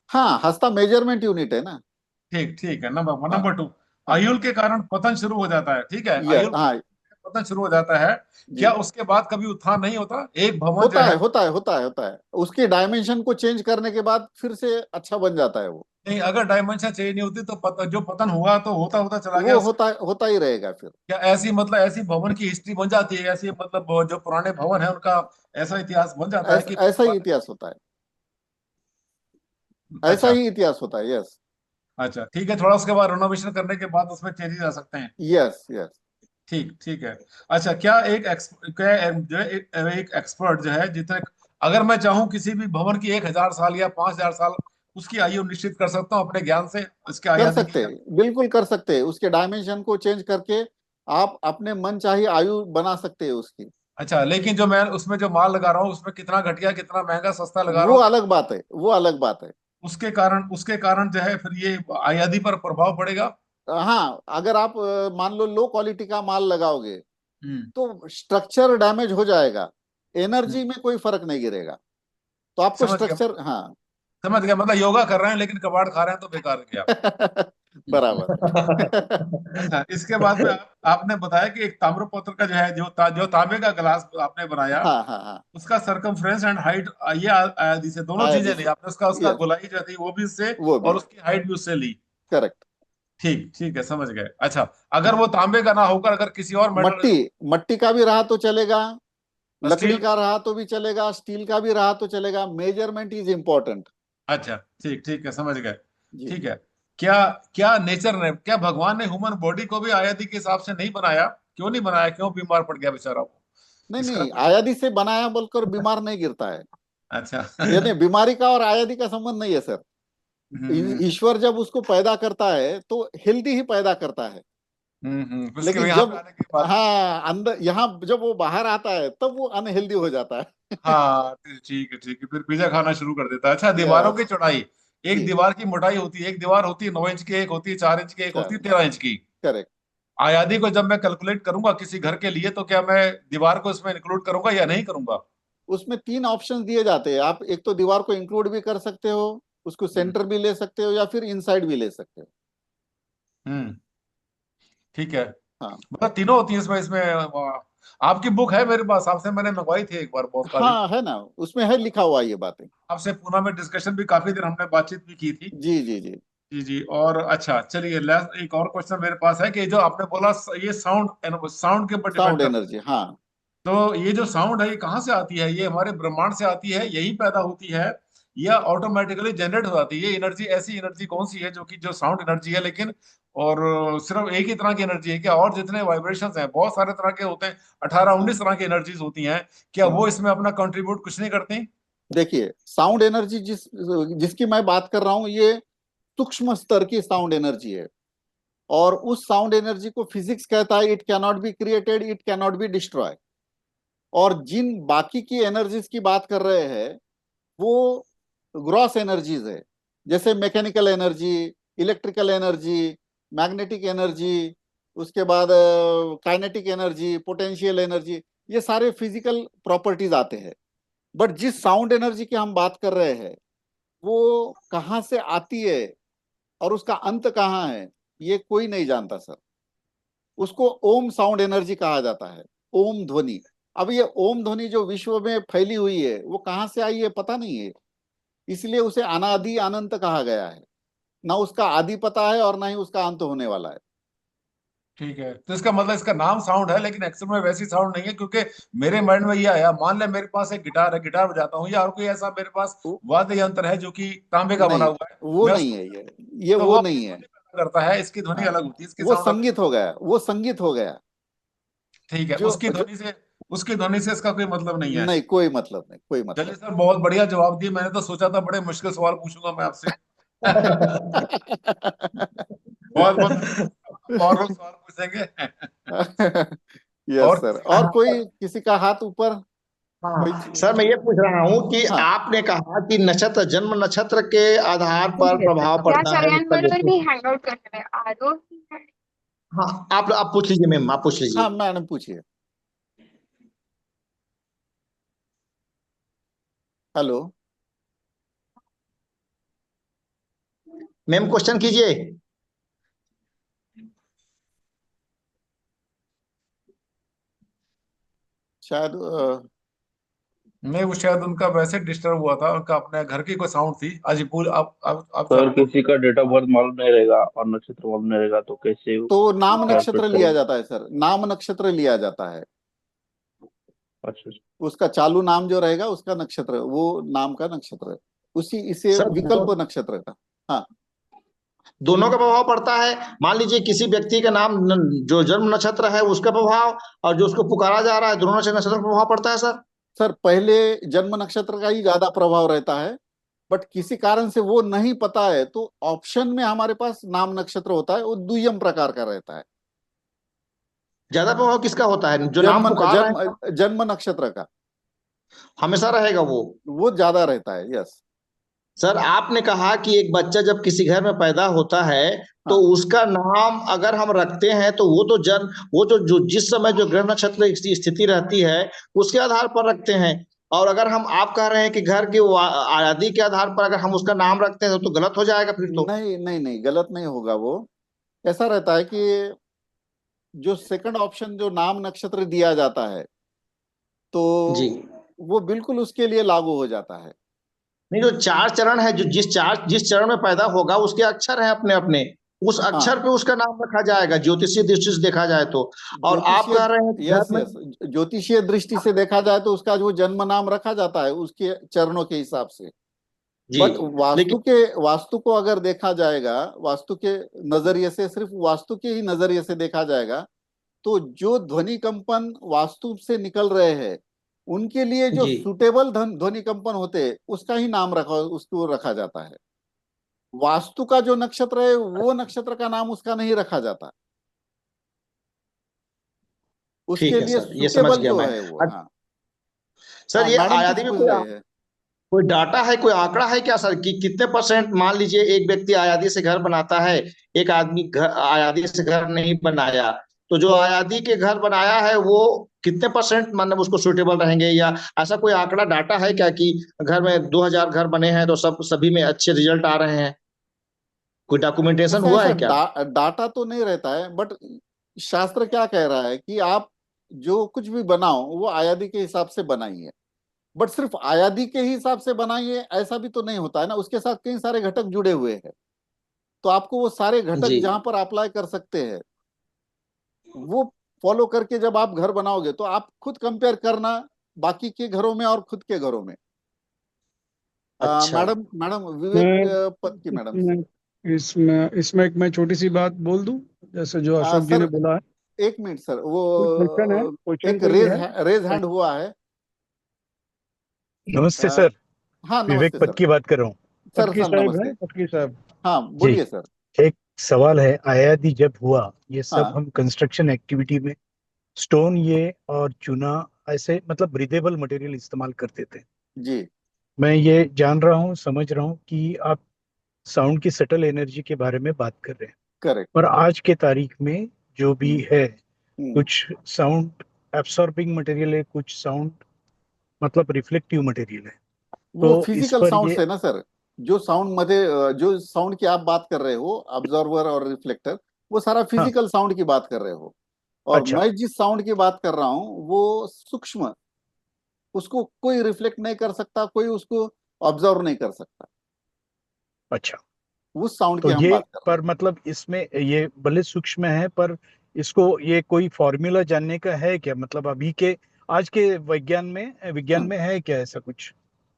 हाँ, हस्ता मेजरमेंट यूनिट है ना। ठीक ठीक है, नंबर वन। हाँ नंबर टू, हाँ। आयुल के कारण पतन शुरू हो जाता है, ठीक है, ये आयुल हाँ। पतन शुरू हो जाता है। क्या जी। उसके बाद कभी उत्थान नहीं होता? एक भवन जो होता है, है, होता है, होता है, होता है। उसकी डायमेंशन को चेंज करने के बाद फिर से अच्छा बन जाता है वो। नहीं, अगर डायमेंशन चेंज नहीं होती तो जो पतन हुआ तो होता होता चला गया वो उसका। होता होता ही रहेगा फिर। क्या ऐसी मतलब ऐसी भवन की हिस्ट्री बन जाती है, ऐसी मतलब वो जो पुराने भवन है उनका ऐसा इतिहास बन जाता है कि ऐसा ही बाद इतिहास होता है। में? ऐसा अच्छा ही इतिहास होता है। यस अच्छा, ठीक है, थोड़ा उसके बाद रिनोवेशन करने के बाद उसमें चेंजेस आ सकते हैं। Yes yes. ठीक ठीक है। अच्छा, क्या जो है एक एक्सपर्ट जो है जितने, अगर मैं चाहूं किसी भी भवन की 1,000 साल या 5,000 साल उसकी आयु निश्चित कर सकता हूं अपने ज्ञान से, इसके कर आयादी सकते की? हैं, बिल्कुल कर सकते हैं। उसके डायमेंशन को चेंज करके आप अपने मन चाही आयु बना सकते हैं उसकी। अच्छा, लेकिन जो मैं उसमें जो माल लगा रहा हूँ उसमें कितना घटिया कितना महंगा सस्ता लगा रहा वो हूँ, अलग बात है, वो अलग बात है। उसके कारण जो है फिर ये आयादी पर प्रभाव पड़ेगा। हाँ, अगर आप मान लो लो क्वालिटी का माल लगाओगे हम्म तो स्ट्रक्चर डैमेज हो जाएगा, हम्म, एनर्जी में कोई फर्क नहीं गिरेगा। तो आपको समझ गया, स्ट्रक्चर, हाँ। समझ गया, मतलब योगा कर रहे हैं लेकिन कबाड़ खा रहे हैं तो बेकार गया। बराबर। अच्छा, इसके बाद में आपने बताया कि एक ताम्रपत्र का जो है जो तांबे का गिलास आपने बनाया, हाँ हाँ हाँ। उसका सरकमफ्रेंस एंड हाइट, ये आदि से दोनों आया चीजें ली दिसे। आपने, उसका उसका यस, गोलाई जो थी वो भी उससे, वो और भी। उसकी हाइट भी उससे ली। करेक्ट। ठीक ठीक है, समझ गए। अच्छा, अगर हाँ, वो तांबे का ना होकर अगर किसी और मेटल, मट्टी, मट्टी का भी रहा तो चलेगा, लकड़ी स्टील, का रहा तो भी चलेगा, स्टील का भी रहा तो चलेगा। Measurement is important. अच्छा ठीक ठीक है, समझ गए। जी। ठीक है। क्या क्या भगवान ने ह्यूमन बॉडी को भी आयादी के हिसाब से नहीं बनाया? क्यों नहीं बनाया, क्यों बीमार पड़ गया बेचारा वो? नहीं इसका नहीं, कुछ, आयादी से बनाया बोलकर बीमार नहीं गिरता है। अच्छा यानी बीमारी का और आयादी का संबंध नहीं है सर। हम्म ईश्वर जब उसको पैदा करता है तो हेल्दी ही पैदा करता है। उसके लेकिन यहाँ जब, पे आने के बाद, हाँ, अंदर यहाँ जब वो बाहर आता है तब वो अनहेल्दी हो जाता है। हाँ ठीक है, फिर पिज्जा खाना शुरू कर देता है। अच्छा, दीवारों की यस। चौड़ाई, एक जी। दीवार की मोटाई होती है, एक दीवार होती है 9 इंच की, एक होती है 4 इंच की, एक होती है चल। 13 इंच की। करेक्ट। आयादी को जब मैं कैलकुलेट करूंगा किसी घर के लिए तो क्या मैं दीवार को इसमें इंक्लूड करूंगा या नहीं करूंगा? उसमें तीन ऑप्शन दिए जाते हैं। आप एक तो दीवार को इंक्लूड भी कर सकते हो, उसको हम्म सेंटर भी ले सकते हो, या फिर इनसाइड भी ले सकते हो। हम्म, ठीक है, हाँ मतलब तीनों होती है इसमें इसमें आपकी बुक है मेरे पास, आपसे मैंने मंगवाई थी एक बार, बहुत काफी। हाँ, है ना, उसमें है लिखा हुआ ये बातें। आपसे पूना में डिस्कशन भी काफी देर हमने बातचीत भी की थी। जी जी जी। जी जी, और अच्छा चलिए, लास्ट एक और क्वेश्चन मेरे पास है कि जो आपने बोला ये साउंड के ऊपर डिपेंड साउंड करता एनर्जी, हाँ। है, तो ये जो साउंड है ये कहाँ से आती है? ये हमारे ब्रह्मांड से आती है, यही पैदा होती है, या ऑटोमेटिकली जनरेट हो जाती है? ये एनर्जी, ऐसी एनर्जी कौन सी है जो कि जो साउंड एनर्जी है लेकिन, और सिर्फ एक ही तरह की एनर्जी है क्या, और जितने वाइब्रेशंस हैं बहुत सारे तरह के होते हैं, 18-19 तरह की एनर्जीज होती हैं, क्या हाँ, वो इसमें अपना कंट्रीब्यूट कुछ नहीं करती? देखिए, साउंड एनर्जी जिसकी मैं बात कर रहा हूँ, ये सूक्ष्म स्तर की साउंड एनर्जी है। और उस साउंड एनर्जी को फिजिक्स कहता है it cannot be created, it cannot be destroy. और जिन बाकी की एनर्जीज की बात कर रहे हैं वो ग्रॉस एनर्जीज है, जैसे mechanical energy, electrical energy, magnetic energy, उसके बाद काइनेटिक एनर्जी, पोटेंशियल एनर्जी, ये सारे फिजिकल प्रॉपर्टीज आते हैं। बट जिस साउंड एनर्जी की हम बात कर रहे हैं वो कहाँ से आती है और उसका अंत कहाँ है, ये कोई नहीं जानता सर। उसको ओम साउंड एनर्जी कहा जाता है, ओम ध्वनि। अब ये ओम ध्वनि जो विश्व में फैली हुई है वो कहाँ से आई है पता नहीं है। इसलिए उसे अनादि अनंत कहा गया है। ना उसका आदि पता है और ना ही उसका अंत होने वाला है। ठीक है, तो इसका मतलब इसका नाम साउंड है, लेकिन एक्चुअल में वैसी साउंड नहीं है। क्योंकि मेरे माइंड में ये आया, मान ले मेरे पास एक गिटार है, गिटार बजाता हूँ, या और कोई ऐसा मेरे पास वो- वाद्य यंत्र है जो कि तांबे का बना नहीं, हुआ है, वो मैं नहीं उसको, है ये तो वो वो अपनी नहीं है। ध्वनि पैदा करता है, इसकी ध्वनि हाँ, अलग होती है, इसकी वो साउंड अलग। संगीत हो गया, वो संगीत हो गया। ठीक है, जो जो उसकी ध्वनि से इसका कोई मतलब नहीं है। नहीं, कोई मतलब नहीं, कोई चलिए मतलब सर, बहुत बढ़िया जवाब दिए। मैंने तो सोचा था बड़े मुश्किल सवाल पूछूंगा मैं आपसे। बहुत बहुत और लोग सवाल पूछेंगे। यस और सर। और हाँ कोई किसी का हाथ ऊपर? कोई हाँ सर, मैं ये पूछ रहा हूँ कि हाँ, आपने कहा कि नक्षत्र, जन्म नक्षत्र के आधार पर प्रभाव क्या पड़ता है चयन उसका, बरोबर जैसे। भी हैंग आउट करने में आरो हाँ, आप पूछ लीजिए मैम, आप पूछ लीजिए। हाँ मैडम पूछिए। हेलो। मैम क्वेश्चन कीजिए। शायद नहीं, वो शायद उनका वैसे डिस्टर्ब हुआ था, उनका अपने घर की कोई साउंड थी। आज पूल आप सर चालू करो। किसी का डेट ऑफ बर्थ मालूम नहीं रहेगा और नक्षत्र मालूम नहीं रहेगा तो कैसे तो नाम कैलकुलेट नक्षत्र लिया करेंगे? जाता है सर, नाम नक्षत्र लिया जाता है। अच्छा। उसका चालू नाम जो रहेगा उसका नक्षत्र, वो नाम का नक्षत्र, उसी इसे सर विकल्प नक्षत्र का। हाँ, दोनों का प्रभाव पड़ता है। मान लीजिए किसी व्यक्ति का नाम जो जन्म नक्षत्र है उसका प्रभाव, और जो उसको पुकारा जा रहा है दोनों नक्षत्र का प्रभाव पड़ता है सर। सर पहले जन्म नक्षत्र का ही ज्यादा प्रभाव रहता है, बट किसी कारण से वो नहीं पता है तो ऑप्शन में हमारे पास नाम नक्षत्र होता है, वो द्वितीय प्रकार का रहता है। ज्यादा प्रभाव किसका होता है, जो नाम जन्म पुकार रहे हैं? जन्म जन्म नक्षत्र का हमेशा रहेगा वो। वो ज्यादा रहता है। यस। सर आपने कहा कि एक बच्चा जब किसी घर में पैदा होता है तो हाँ, उसका नाम अगर हम रखते हैं तो वो तो जो जिस समय जो ग्रह नक्षत्र की स्थिति रहती है उसके आधार पर रखते हैं। और अगर आप कह रहे हैं कि घर की आबादी के आधार पर अगर हम उसका नाम रखते हैं तो गलत हो जाएगा फिर तो। नहीं नहीं नहीं, गलत नहीं होगा वो। ऐसा रहता है कि जो सेकंड ऑप्शन जो नाम नक्षत्र दिया जाता है तो जी। वो बिल्कुल उसके लिए लागू हो जाता है। नहीं, जो चार चरण है, जो जिस चरण में पैदा होगा उसके अक्षर हैं अपने अपने, उस हाँ, अक्षर पे उसका नाम रखा जाएगा ज्योतिषीय दृष्टि से देखा जाए तो। और आप ज्योतिषीय, कह रहे हैं कि घर यस में। यस, ज्योतिषीय दृष्टि से देखा जाए तो उसका जो जन्म नाम रखा जाता है उसके चरणों के हिसाब से। जी। बट लेकिन वास्तु को अगर देखा जाएगा, वास्तु के नजरिए से, सिर्फ वास्तु के ही नजरिए से देखा जाएगा तो जो ध्वनि कंपन वास्तु से निकल रहे हैं उनके लिए जो जी। सुटेबल ध्वनि कंपन होते हैं उसका ही नाम उसको रखा जाता है। वास्तु का जो नक्षत्र है वो नक्षत्र का नाम उसका नहीं रखा जाता, उसके ठीक है लिए सर, ये समझ सुटेबल गया जो मैं। है वो। हाँ सर हाँ, ये मैडम कुछ आयादी में पूछ कोई रहे हैं। कोई डाटा है, कोई आंकड़ा है क्या सर, कि कितने परसेंट, मान लीजिए एक व्यक्ति आयादी से घर बनाता है, एक आदमी घर आयादी से घर नहीं बनाया, तो जो आयादी के घर बनाया है वो कितने परसेंट मतलब उसको सूटेबल रहेंगे, या ऐसा कोई आंकड़ा डाटा है क्या कि घर में 2000 घर बने हैं तो सभी में अच्छे रिजल्ट आ रहे हैं? कोई डॉक्यूमेंटेशन ऐसा हुआ ऐसा है क्या? डाटा तो नहीं रहता है, बट शास्त्र क्या कह रहा है कि आप जो कुछ भी बनाओ वो आयादी के हिसाब से बनाइए। बट सिर्फ आयादी के ही हिसाब से बनाइए ऐसा भी तो नहीं होता है ना, उसके साथ कई सारे घटक जुड़े हुए हैं। तो आपको वो सारे घटक जी। जहां पर अप्लाई कर सकते हैं वो फॉलो करके जब आप घर बनाओगे तो आप खुद कंपेयर करना बाकी के घरों में और खुद के घरों में। अच्छा। मैडम मैडम विवेक मैं पद की मैडम। इसमें इसमें इसमें एक मैं छोटी सी बात बोल दूं, जैसे जो अशोक जी सर ने बोला है। एक मिनट सर, कोई क्वेश्चन है, वो क्वेश्चन एक कोई है? रेज हैंड हुआ है। नमस्ते अ, सर। हाँ विवेक नमस्ते पद सर। की बात कर रहा हूँ। सर पटकी सर साहब है, नमस्ते। पटकी साहब। हाँ जी, बोलिए सर। एक सवाल है। आयादी जब हुआ, ये सब हाँ हम कंस्ट्रक्शन एक्टिविटी में स्टोन ये और चूना ऐसे मतलब ब्रीदेबल मटेरियल इस्तेमाल करते थे। जी, मैं ये जान रहा हूँ, समझ रहा हूँ कि आप साउंड की सटल एनर्जी के बारे में बात कर रहे हैं, करेक्ट। पर आज के तारीख में जो भी है, हम्म, कुछ साउंड एब्सॉर्बिंग मटेरियल है, कुछ साउंड मतलब रिफ्लेक्टिव मटेरियल है। वो तो इस फिजिकल पर साउंड ये है ना सर। जो साउंड मध्ये जो साउंड की आप बात कर रहे हो, ऑब्जर्वर और रिफ्लेक्टर, वो सारा हाँ, फिजिकल साउंड की बात कर रहे हो। और अच्छा, मैं जिस साउंड की बात कर रहा हूँ वो सूक्ष्म, उसको कोई रिफ्लेक्ट नहीं कर सकता, कोई उसको ऑब्जर्व नहीं कर सकता। अच्छा, उस साउंड तो की हम ये बात कर रहे पर मतलब इसमें ये भले सूक्ष्म है, पर इसको ये कोई फॉर्मूला जानने का है क्या? मतलब अभी के आज के विज्ञान में है क्या ऐसा कुछ?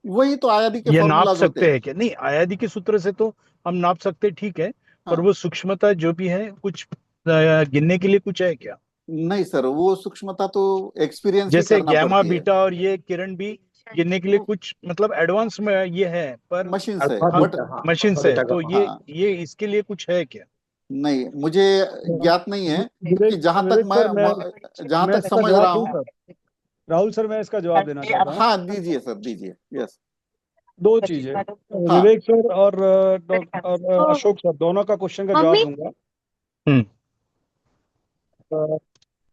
हैं। वही तो आयादी के ये नाप फॉर्मूलाज होते सकते हैं। हैं क्या? नहीं, आयादी के सूत्र से तो हम नाप सकते, ठीक है, पर हाँ, वो सूक्ष्मता जो भी है कुछ गिनने के लिए कुछ है क्या? नहीं सर, वो सूक्ष्मता तो एक्सपीरियंस ही जैसे करना गैमा पड़ती है। बीटा और ये किरण भी गिनने के लिए कुछ मतलब एडवांस में ये है, पर मशीन से, अल्फा हम बट बीटा, हाँ, मशीन अल्फा से बीटा का। तो हाँ, ये इसके लिए कुछ है क्या? नहीं मुझे ज्ञात नहीं है, क्योंकि विवेक जहां तक विवेक सर, जहां मैं तक इसका समझ जवाब रहा दूं हूँ। सर? राहुल सर, मैं इसका जवाब देना चाहता हूँ। हाँ, दीजिए सर, दीजिए। यस। दो चीजें, हाँ, विवेक सर और अशोक सर, दोनों का क्वेश्चन का जवाब दूंगा। हम्म अ,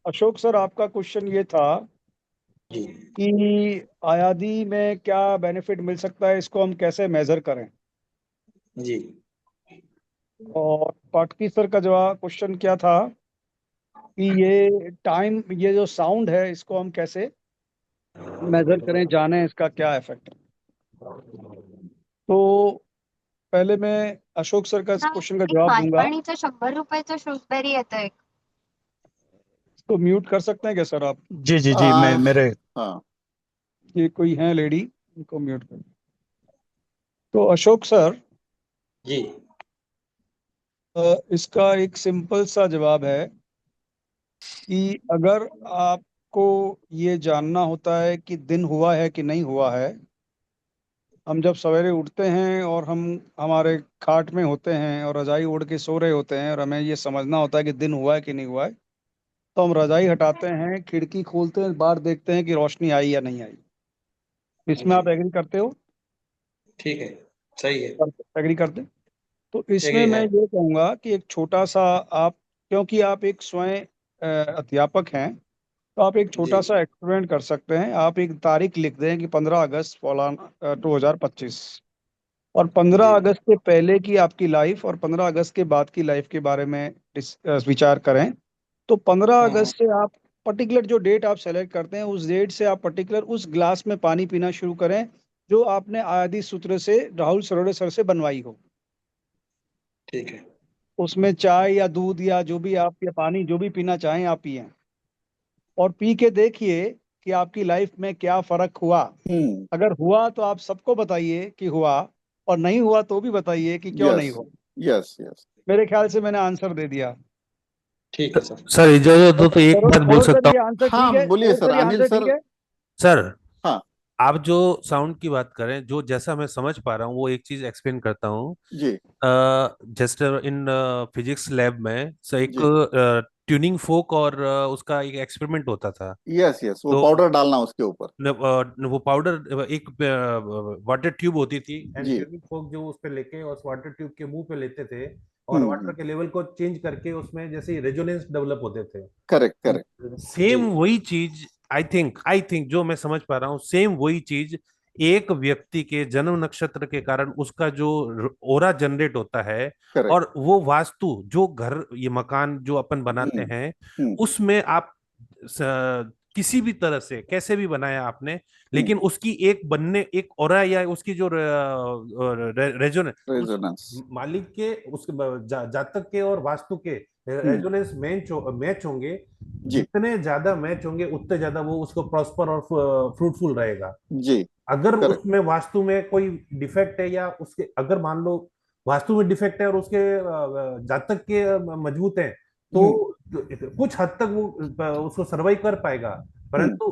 अशोक सर, आपका क्वेश्चन ये था जी कि आयादी में क्या बेनिफिट मिल सकता है, इसको हम कैसे मेजर करें। जी और पाटकी सर का जवाब क्वेश्चन क्या था कि ये जो साउंड है, इसको हम कैसे मेजर करें, जाने इसका क्या इफेक्ट है। तो पहले मैं अशोक सर का क्वेश्चन का एक जवाब दूंगा। मालपाणीचं 100 रुपयाचं शूजबेरी येतं एक. तो म्यूट कर सकते हैं क्या सर आप? जी जी जी, मैं मेरे हाँ, ये कोई है लेडी, उनको म्यूट कर। तो अशोक सर, जी इसका एक सिंपल सा जवाब है कि अगर आपको ये जानना होता है कि दिन हुआ है कि नहीं हुआ है, हम जब सवेरे उठते हैं और हम हमारे खाट में होते हैं और रजाई ओढ़ के सो रहे होते हैं, और हमें ये समझना होता है कि दिन हुआ है कि नहीं हुआ है, तो हम रजाई हटाते हैं, खिड़की खोलते हैं, बाहर देखते हैं कि रोशनी आई या नहीं आई। इसमें आप एग्री करते हो? ठीक है, सही है, एग्री करते हैं? तो इसमें एग्री मैं है। ये कहूँगा कि एक छोटा सा, आप, क्योंकि आप एक स्वयं अध्यापक हैं, तो आप एक जी छोटा सा एक्सपेरिमेंट कर सकते हैं। आप एक तारीख लिख दें कि 15 अगस्त फलाना 2025, और 15 जी अगस्त के पहले की आपकी लाइफ और 15 अगस्त के बाद की लाइफ के बारे में विचार करें। तो 15 हम्म अगस्त से आप पर्टिकुलर जो डेट आप सेलेक्ट करते हैं, उस डेट से आप पर्टिकुलर उस ग्लास में पानी पीना शुरू करें जो आपने आयादी सूत्र से राहुल सरोड़े सर से बनवाई हो। ठीक है, उसमें चाय या दूध या जो भी आप, या पानी, जो भी पीना चाहें आप पिए, और पी के देखिए कि आपकी लाइफ में क्या फर्क हुआ। हम्म, अगर हुआ तो आप सबको बताइए कि हुआ, और नहीं हुआ तो भी बताइए कि क्यों नहीं यस, हुआ। Yes, yes. मेरे ख्याल से मैंने आंसर दे दिया। ठीक है सर। सर इजाजत दो तो एक बात बोल सरोज सर, सकता ये हूँ। आंसर ठीक हाँ, है? बोलिए सरोज सर, सर, ये अनिल आंसर ठीक सर। है? सर, हाँ, आप जो साउंड की बात करें, जो जैसा मैं समझ पा रहा हूँ वो एक चीज एक्सप्लेन करता हूँ। जी, जस्ट इन फिजिक्स लैब में एक जी। ट्यूनिंग फोक और उसका एक एक्सपेरिमेंट होता था। यस, यस, वो तो पाउडर डालना उसके ऊपर। वो पाउडर एक वाटर ट्यूब होती थी, एंड जी। ट्यूनिंग फोक जो उस पे लेके उस वाटर ट्यूब के मुंह पे लेते थे, और हम्म। वाटर के लेवल को चेंज करके उसमें जैसे रेजोनेंस डेवलप होते थे। Correct, correct. सेम जी वही चीज, आई थिंक जो मैं समझ पा रहा हूँ, सेम वही चीज एक व्यक्ति के जन्म नक्षत्र के कारण उसका जो ओरा जनरेट होता है, करेक्ट। और वो वास्तु जो घर, ये मकान जो अपन बनाते हम्म, हैं, हम्म, उसमें आप किसी भी तरह से कैसे भी बनाया आपने, हम्म। लेकिन उसकी एक बनने, एक ओरा या उसकी जो रेजोनेंस, उस रेजोनेंस। मालिक के, उसके जातक के और वास्तु के हम्म। रेजोनेंस मैच होंगे। जी, जितने ज्यादा मैच होंगे उतने ज्यादा वो उसको प्रॉस्पर और फ्रूटफुल रहेगा। जी। अगर करेक्ट। उसमें वास्तु में कोई डिफेक्ट है, या उसके अगर मान लो वास्तु में डिफेक्ट है और उसके जातक के मजबूत हैं, हम्म, तो कुछ हद तक वो उसको सर्वाइव कर पाएगा। हम्म, परंतु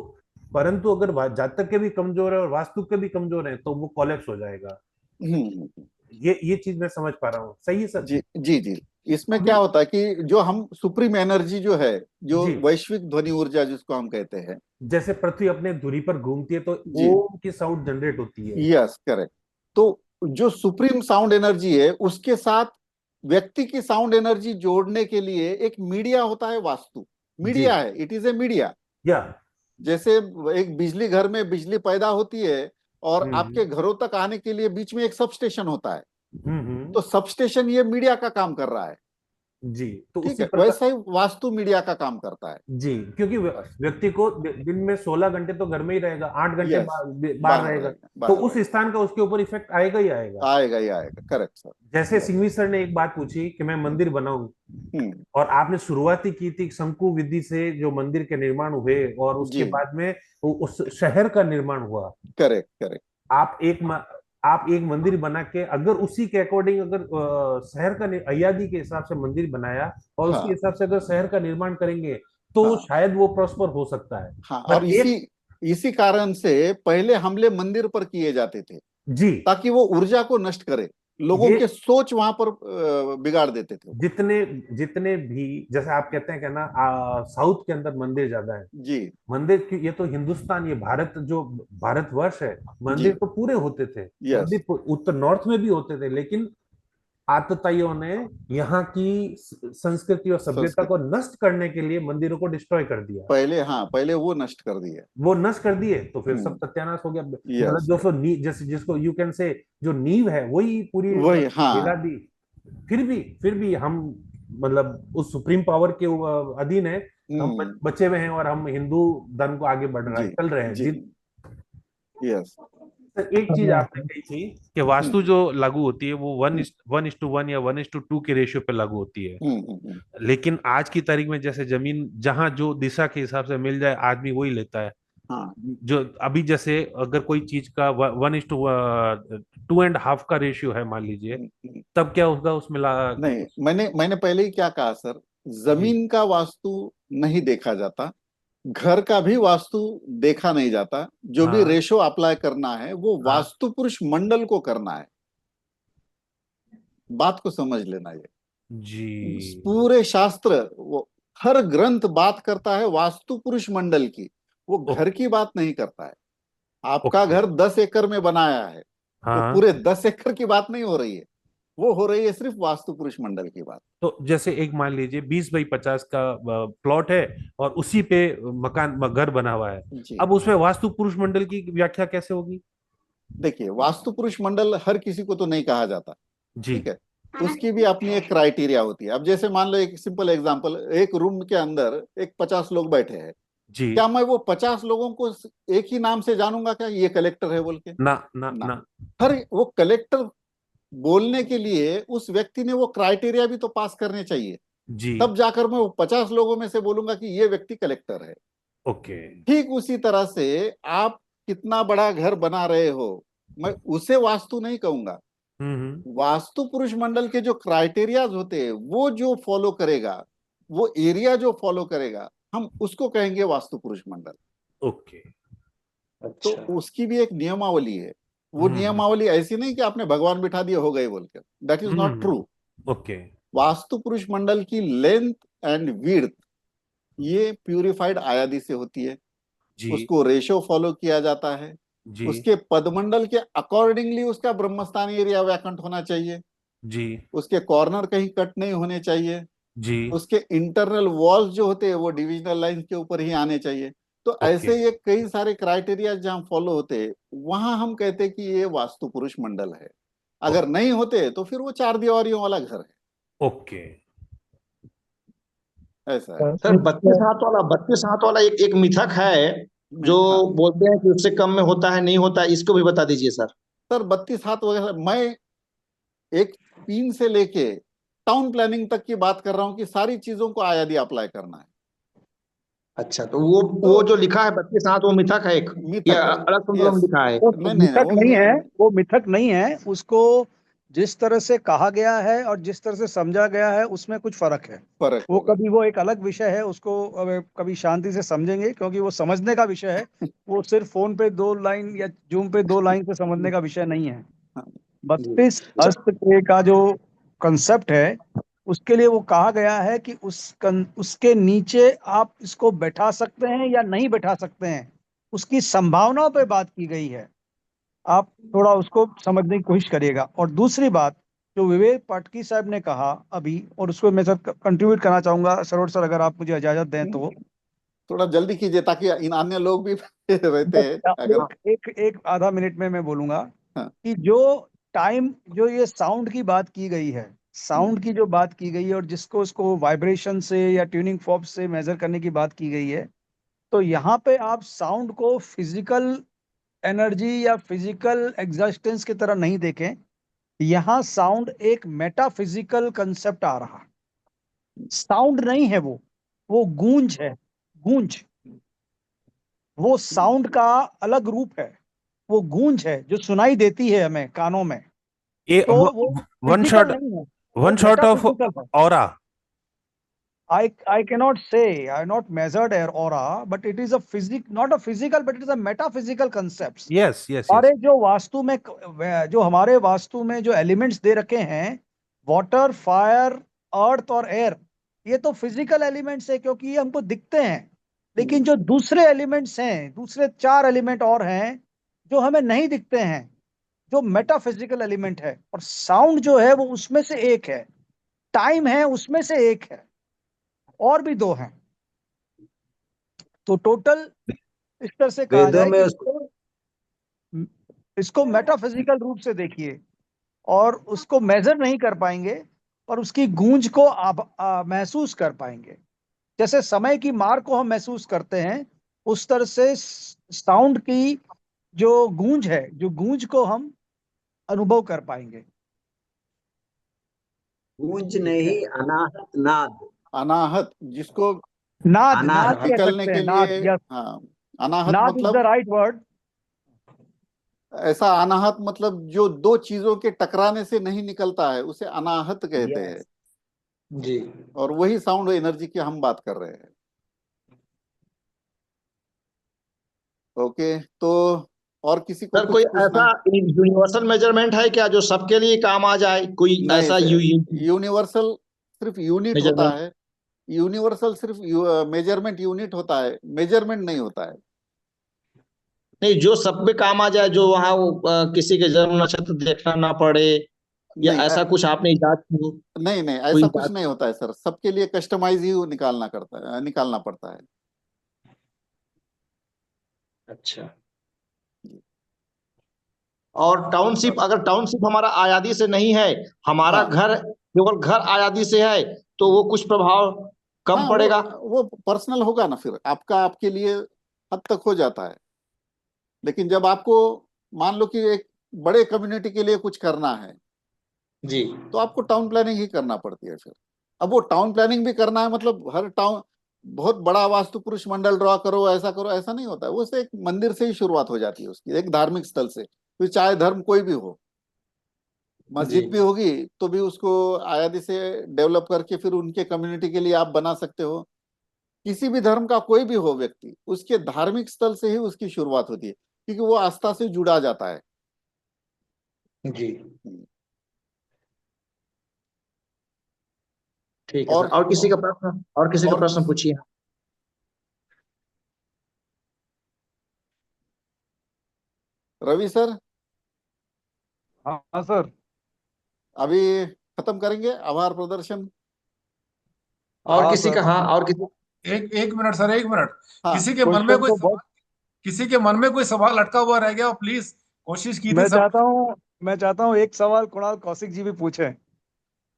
परंतु अगर जातक के भी कमजोर है और वास्तु के भी कमजोर है तो वो कोलैप्स हो जाएगा। हम्म। ये चीज मैं समझ पा रहा हूँ, सही है सर? जी, जी, जी। इसमें क्या अभी होता है कि जो हम सुप्रीम एनर्जी जो है, जो जी, वैश्विक ध्वनि ऊर्जा जिसको हम कहते हैं। जैसे पृथ्वी अपने धुरी पर घूमती है तो जी। ओम की साउंड जनरेट होती है। Yes, correct. तो जो सुप्रीम साउंड एनर्जी है, उसके साथ व्यक्ति की साउंड एनर्जी जोड़ने के लिए एक मीडिया होता है, वास्तु जी, मीडिया है, इट इज ए मीडिया। या जैसे एक बिजली घर में बिजली पैदा होती है, और हम्म आपके घरों तक आने के लिए बीच में एक सब स्टेशन होता है। हम्म हम्म तो सब स्टेशन ये मीडिया का काम कर रहा है। जी, तो ठीक उसी है, प्रकार वैसा ही वास्तु मीडिया का काम करता है। जी, क्योंकि व्यक्ति को दिन में 16 घंटे तो घर में ही रहेगा, 8 घंटे यस, बाहर बाहर रहेगा, रहेगा, तो बाहर उस रहेगा, स्थान का उसके ऊपर इफेक्ट आएगा ही आएगा। आएगा ही आएगा, करेक्ट सर। जैसे सिंघवी सर ने एक बात पूछी कि मैं मंदिर बनाऊं, हम्म, और आपने शुरुआती की थी शंकु विधि से जो मंदिर के निर्माण हुए, और उसके जी, बाद में उस शहर का निर्माण हुआ। करेक्ट करेक्ट, आप एक म, आप एक मंदिर बना के अगर उसी के अकॉर्डिंग अगर शहर का अय्यादी के हिसाब से मंदिर बनाया और उसके हाँ हिसाब से अगर शहर का निर्माण करेंगे तो हाँ शायद वो प्रॉस्पर हो सकता है। हाँ, और पर इसी एक इसी कारण से पहले हमले मंदिर पर किए जाते थे, जी, ताकि वो ऊर्जा को नष्ट करे, लोगों ये के सोच वहां पर बिगाड़ देते थे वो। जितने जितने भी, जैसे आप कहते हैं कि ना साउथ के अंदर मंदिर ज्यादा है, जी मंदिर की ये तो हिंदुस्तान, ये भारत जो भारतवर्ष है, जी, मंदिर तो पूरे होते थे, यस, मंदिर उत्तर नॉर्थ में भी होते थे, लेकिन आतताइयों ने यहाँ की संस्कृति और सभ्यता को संस्कृति नष्ट करने के लिए मंदिरों को डिस्ट्रॉय कर दिया। पहले, हाँ पहले वो नष्ट कर दिए। वो नष्ट कर दिए तो फिर सब हम्म, सत्यानाश हो गया, मतलब यस, जो सो जैसे जिसको यू कैन से जो नींव है वही पूरी वही, गिरा हाँ, दी। फिर भी हम मतलब उस सुप्रीम पावर के अधीन है, हम हम्म, बचे हुए हैं और हम हिंदू धर्म को आगे बढ़ रहा है, जी चल रहे हैं जी, जिन। यस, सर, एक चीज आपने कही थी कि वास्तु हम्म जो लागू होती है वो 1:1 या 1:2 के रेशियो पे लागू होती है, हम्म हम्म हम्म, लेकिन आज की तारीख में जैसे जमीन जहां जो दिशा के हिसाब से मिल जाए आदमी वही लेता है। हाँ, जो अभी जैसे अगर कोई चीज का 1:2.5 का रेशियो है मान लीजिए, तब क्या होगा उसमें नहीं, मैंने मैंने पहले ही क्या कहा सर, जी, जमीन का वास्तु नहीं देखा जाता, घर का भी वास्तु देखा नहीं जाता, जो भी हाँ, रेशो अप्लाई करना है वो हाँ, वास्तु पुरुष मंडल को करना है। बात को समझ लेना, ये जी, पूरे शास्त्र, वो हर ग्रंथ बात करता है वास्तु पुरुष मंडल की, वो ओ, घर की बात नहीं करता है। आपका ओके, घर 10 एकड़ में बनाया है, तो हाँ, पूरे 10 एकड़ की बात नहीं हो रही है, वो हो रही है सिर्फ वास्तु पुरुष मंडल की बात। तो जैसे एक मान लीजिए 20x50 का प्लॉट है और उसी पे मकान घर बना हुआ है, जी, अब उसमें वास्तु पुरुष मंडल की व्याख्या कैसे होगी? देखिए, वास्तु पुरुष मंडल हर किसी को तो नहीं कहा जाता, जी, ठीक है, उसकी भी अपनी एक क्राइटेरिया होती है। अब जैसे मान लो, एक सिंपल एग्जांपल, एक रूम के अंदर एक 50 लोग बैठे हैं, जी, क्या मैं वो 50 लोगों को एक ही नाम से जानूंगा क्या ये कलेक्टर है बोल के? ना ना ना, ना, हर वो कलेक्टर बोलने के लिए उस व्यक्ति ने वो क्राइटेरिया भी तो पास करने चाहिए, जी, तब जाकर मैं वो 50 लोगों में से बोलूंगा कि ये व्यक्ति कलेक्टर है। ओके, ठीक उसी तरह से आप कितना बड़ा घर बना रहे हो, मैं उसे वास्तु नहीं कहूंगा, वास्तु पुरुष मंडल के जो क्राइटेरियाज होते हैं वो जो फॉलो करेगा, वो एरिया जो फॉलो करेगा, हम उसको कहेंगे वास्तु पुरुष मंडल। ओके, तो अच्छा। उसकी भी एक नियमावली है, वो हम्म, नियमावली ऐसी नहीं कि आपने भगवान बिठा दिए हो गए बोलकर, that is not hmm, true. Okay, vastu पुरुष मंडल की लेंथ एंड विड्थ ये प्यूरिफाइड आयादी से होती है, जी, उसको रेशो फॉलो किया जाता है, जी, उसके पदमंडल के अकॉर्डिंगली उसका ब्रह्मस्थान एरिया वैकेंट होना चाहिए, जी, उसके कॉर्नर कहीं कट नहीं होने चाहिए, जी, उसके इंटरनल वॉल्स जो होते हैं वो डिविजनल लाइन के ऊपर ही आने चाहिए। तो ओके, ऐसे ये कई सारे क्राइटेरिया जहाँ फॉलो होते हैं, वहां हम कहते हैं कि ये वास्तु पुरुष मंडल है। अगर नहीं होते तो फिर वो चार दीवारियों वाला घर है, ओके, ऐसा है। सर 32 हाथ वाला एक एक मिथक है जो हाँ बोलते हैं कि उससे कम में होता है, नहीं होता, इसको भी बता दीजिए सर। सर, 32 हाथ वगैरह, मैं एक पिन से लेके टाउन प्लानिंग तक की बात कर रहा हूँ कि सारी चीजों को आयादी अप्लाई करना है। अच्छा, तो वो तो वो जो लिखा है 32 हाथ, वो मिथक है एक, या मिथक है, अलग संदर्भ में यस, लिखा है? वो नहीं नहीं नहीं, मिथक नहीं है, वो मिथक नहीं है। उसको जिस तरह से कहा गया है और जिस तरह से समझा गया है उसमें कुछ फर्क है। फर्क वो होगा। कभी वो एक अलग विषय है, उसको अब कभी शांति से समझेंगे, क्योंकि वो समझने का विषय है। वो सिर्फ फोन पे 2 लाइन या जूम पे 2 लाइन से समझने का विषय नहीं है। हाँ, जी। 32 हस्त के का जो कंसेप्ट है, उसके लिए वो कहा गया है कि उसके नीचे आप इसको बैठा सकते हैं या नहीं बैठा सकते हैं, उसकी संभावनाओं पे बात की गई है। आप थोड़ा उसको समझने की कोशिश करिएगा। और दूसरी बात, जो विवेक पाठकी साहब ने कहा अभी, और उसको मैं सर कंट्रीब्यूट करना चाहूंगा, सरोज सर अगर आप मुझे इजाजत दें तो। थोड़ा जल्दी कीजिए ताकि इन अन्य लोग भी रहते बस हैं अगर। एक आधा मिनट में मैं बोलूंगा हाँ कि जो टाइम, जो ये साउंड की बात की गई है, साउंड की जो बात की गई है और जिसको उसको वाइब्रेशन से या ट्यूनिंग फॉर्क से मेजर करने की बात की गई है, तो यहाँ पे आप साउंड को फिजिकल एनर्जी या फिजिकल एग्जिस्टेंस की तरह नहीं देखें। यहाँ साउंड एक मेटाफिजिकल कंसेप्ट आ रहा है। साउंड नहीं है वो गूंज है, गूंज। वो साउंड का अलग रूप है, वो गूंज है जो सुनाई देती है हमें कानों में। ए तो वो वन फिजिकल शॉट, नहीं है, वन शॉट ऑफ मेटाफिजिकल है। Aura. I cannot say, I have not measured air aura, but it is a not a physical, but it is a metaphysical concepts. Yes yes हमारे yes. जो वास्तु में, जो हमारे वास्तु में जो एलिमेंट्स दे रखे हैं, वाटर, फायर, अर्थ और एयर, ये तो फिजिकल एलिमेंट्स है क्योंकि ये हमको दिखते हैं। लेकिन जो दूसरे एलिमेंट्स हैं, दूसरे 4 एलिमेंट और हैं जो हमें नहीं दिखते हैं, जो मेटाफिजिकल एलिमेंट है। और साउंड जो है वो उसमें से एक है, टाइम है उसमें से एक है, और भी 2 हैं। तो टोटल इस तरह से कहा वेदों जाए में कि इसको मेटाफिजिकल रूप से देखिए, और उसको मेजर नहीं कर पाएंगे पर उसकी गूंज को आप महसूस कर पाएंगे। जैसे समय की मार को हम महसूस करते हैं, उस तरह से साउंड की जो गूंज है, जो गूंज को हम अनुभव कर पाएंगे। गूंज नहीं, अनाहत नाद। अनाहत, जिसको नाद, नाद अनाहत कह निकलने सकते के हैं, नाद। लिए, यस, हाँ, अनाहत नाद इज द मतलब राइट वर्ड। ऐसा अनाहत मतलब जो 2 चीजों के टकराने से नहीं निकलता है, उसे अनाहत कहते हैं। जी। और वही साउंड एनर्जी की हम बात कर रहे हैं। ओके, तो और किसी को सर कुछ कोई पूछना ऐसा है? यूनिवर्सल मेजरमेंट है क्या जो सबके लिए काम आ जाए? कोई नहीं ऐसा सर, यूनिवर्सल सिर्फ यूनिट होता है। यूनिवर्सल सिर्फ मेजरमेंट यूनिट होता है, मेजरमेंट नहीं होता है। नहीं, जो सब में काम आ जाए, जो वहाँ किसी के जन्म नक्षत्र देखना ना पड़े, या नहीं ऐसा कुछ आपने इजाद की हो? नहीं नहीं, कोई ऐसा कुछ इजाद? नहीं होता है सर। सबके लिए कस्टमाइज ही निकालना पड़ता है। अच्छा। और टाउनशिप, अगर टाउनशिप हमारा आयादी से नहीं है, हमारा हाँ घर केवल घर आयादी से है, तो वो कुछ प्रभाव कम हाँ, पड़ेगा? वो पर्सनल होगा ना, फिर आपका आपके लिए हद तक हो जाता है। लेकिन जब आपको मान लो कि एक बड़े कम्युनिटी के लिए कुछ करना है, जी। तो आपको टाउन प्लानिंग ही करना पड़ती है फिर। अब वो टाउन प्लानिंग भी करना है मतलब हर टाउन बहुत बड़ा वास्तु पुरुष मंडल ड्रॉ करो, ऐसा नहीं होता है। वो से एक मंदिर से ही शुरुआत हो जाती है उसकी, एक धार्मिक स्थल से। फिर चाहे धर्म कोई भी हो, मस्जिद भी होगी तो भी उसको आयादी से डेवलप करके फिर उनके कम्युनिटी के लिए आप बना सकते हो। किसी भी धर्म का कोई भी हो व्यक्ति, उसके धार्मिक स्थल से ही उसकी शुरुआत होती है, क्योंकि वो आस्था से जुड़ा जाता है। जी। ठीक है सर। और किसी का प्रश्न, और किसी का प्रश्न पूछिए। रवि सर, हाँ सर। अभी खत्म करेंगे आभार प्रदर्शन। और हाँ किसी सर। का? हाँ, और किसी? एक मिनट सर, एक मिनट। हाँ, किसी के मन में क्वेश्चन कोई तो सवाल, बहुत, किसी के मन में कोई सवाल अटका हुआ रह गया हो, प्लीज कोशिश की थी मैं सब। चाहता हूँ एक सवाल कुणाल कौशिक जी भी पूछे। हाँ,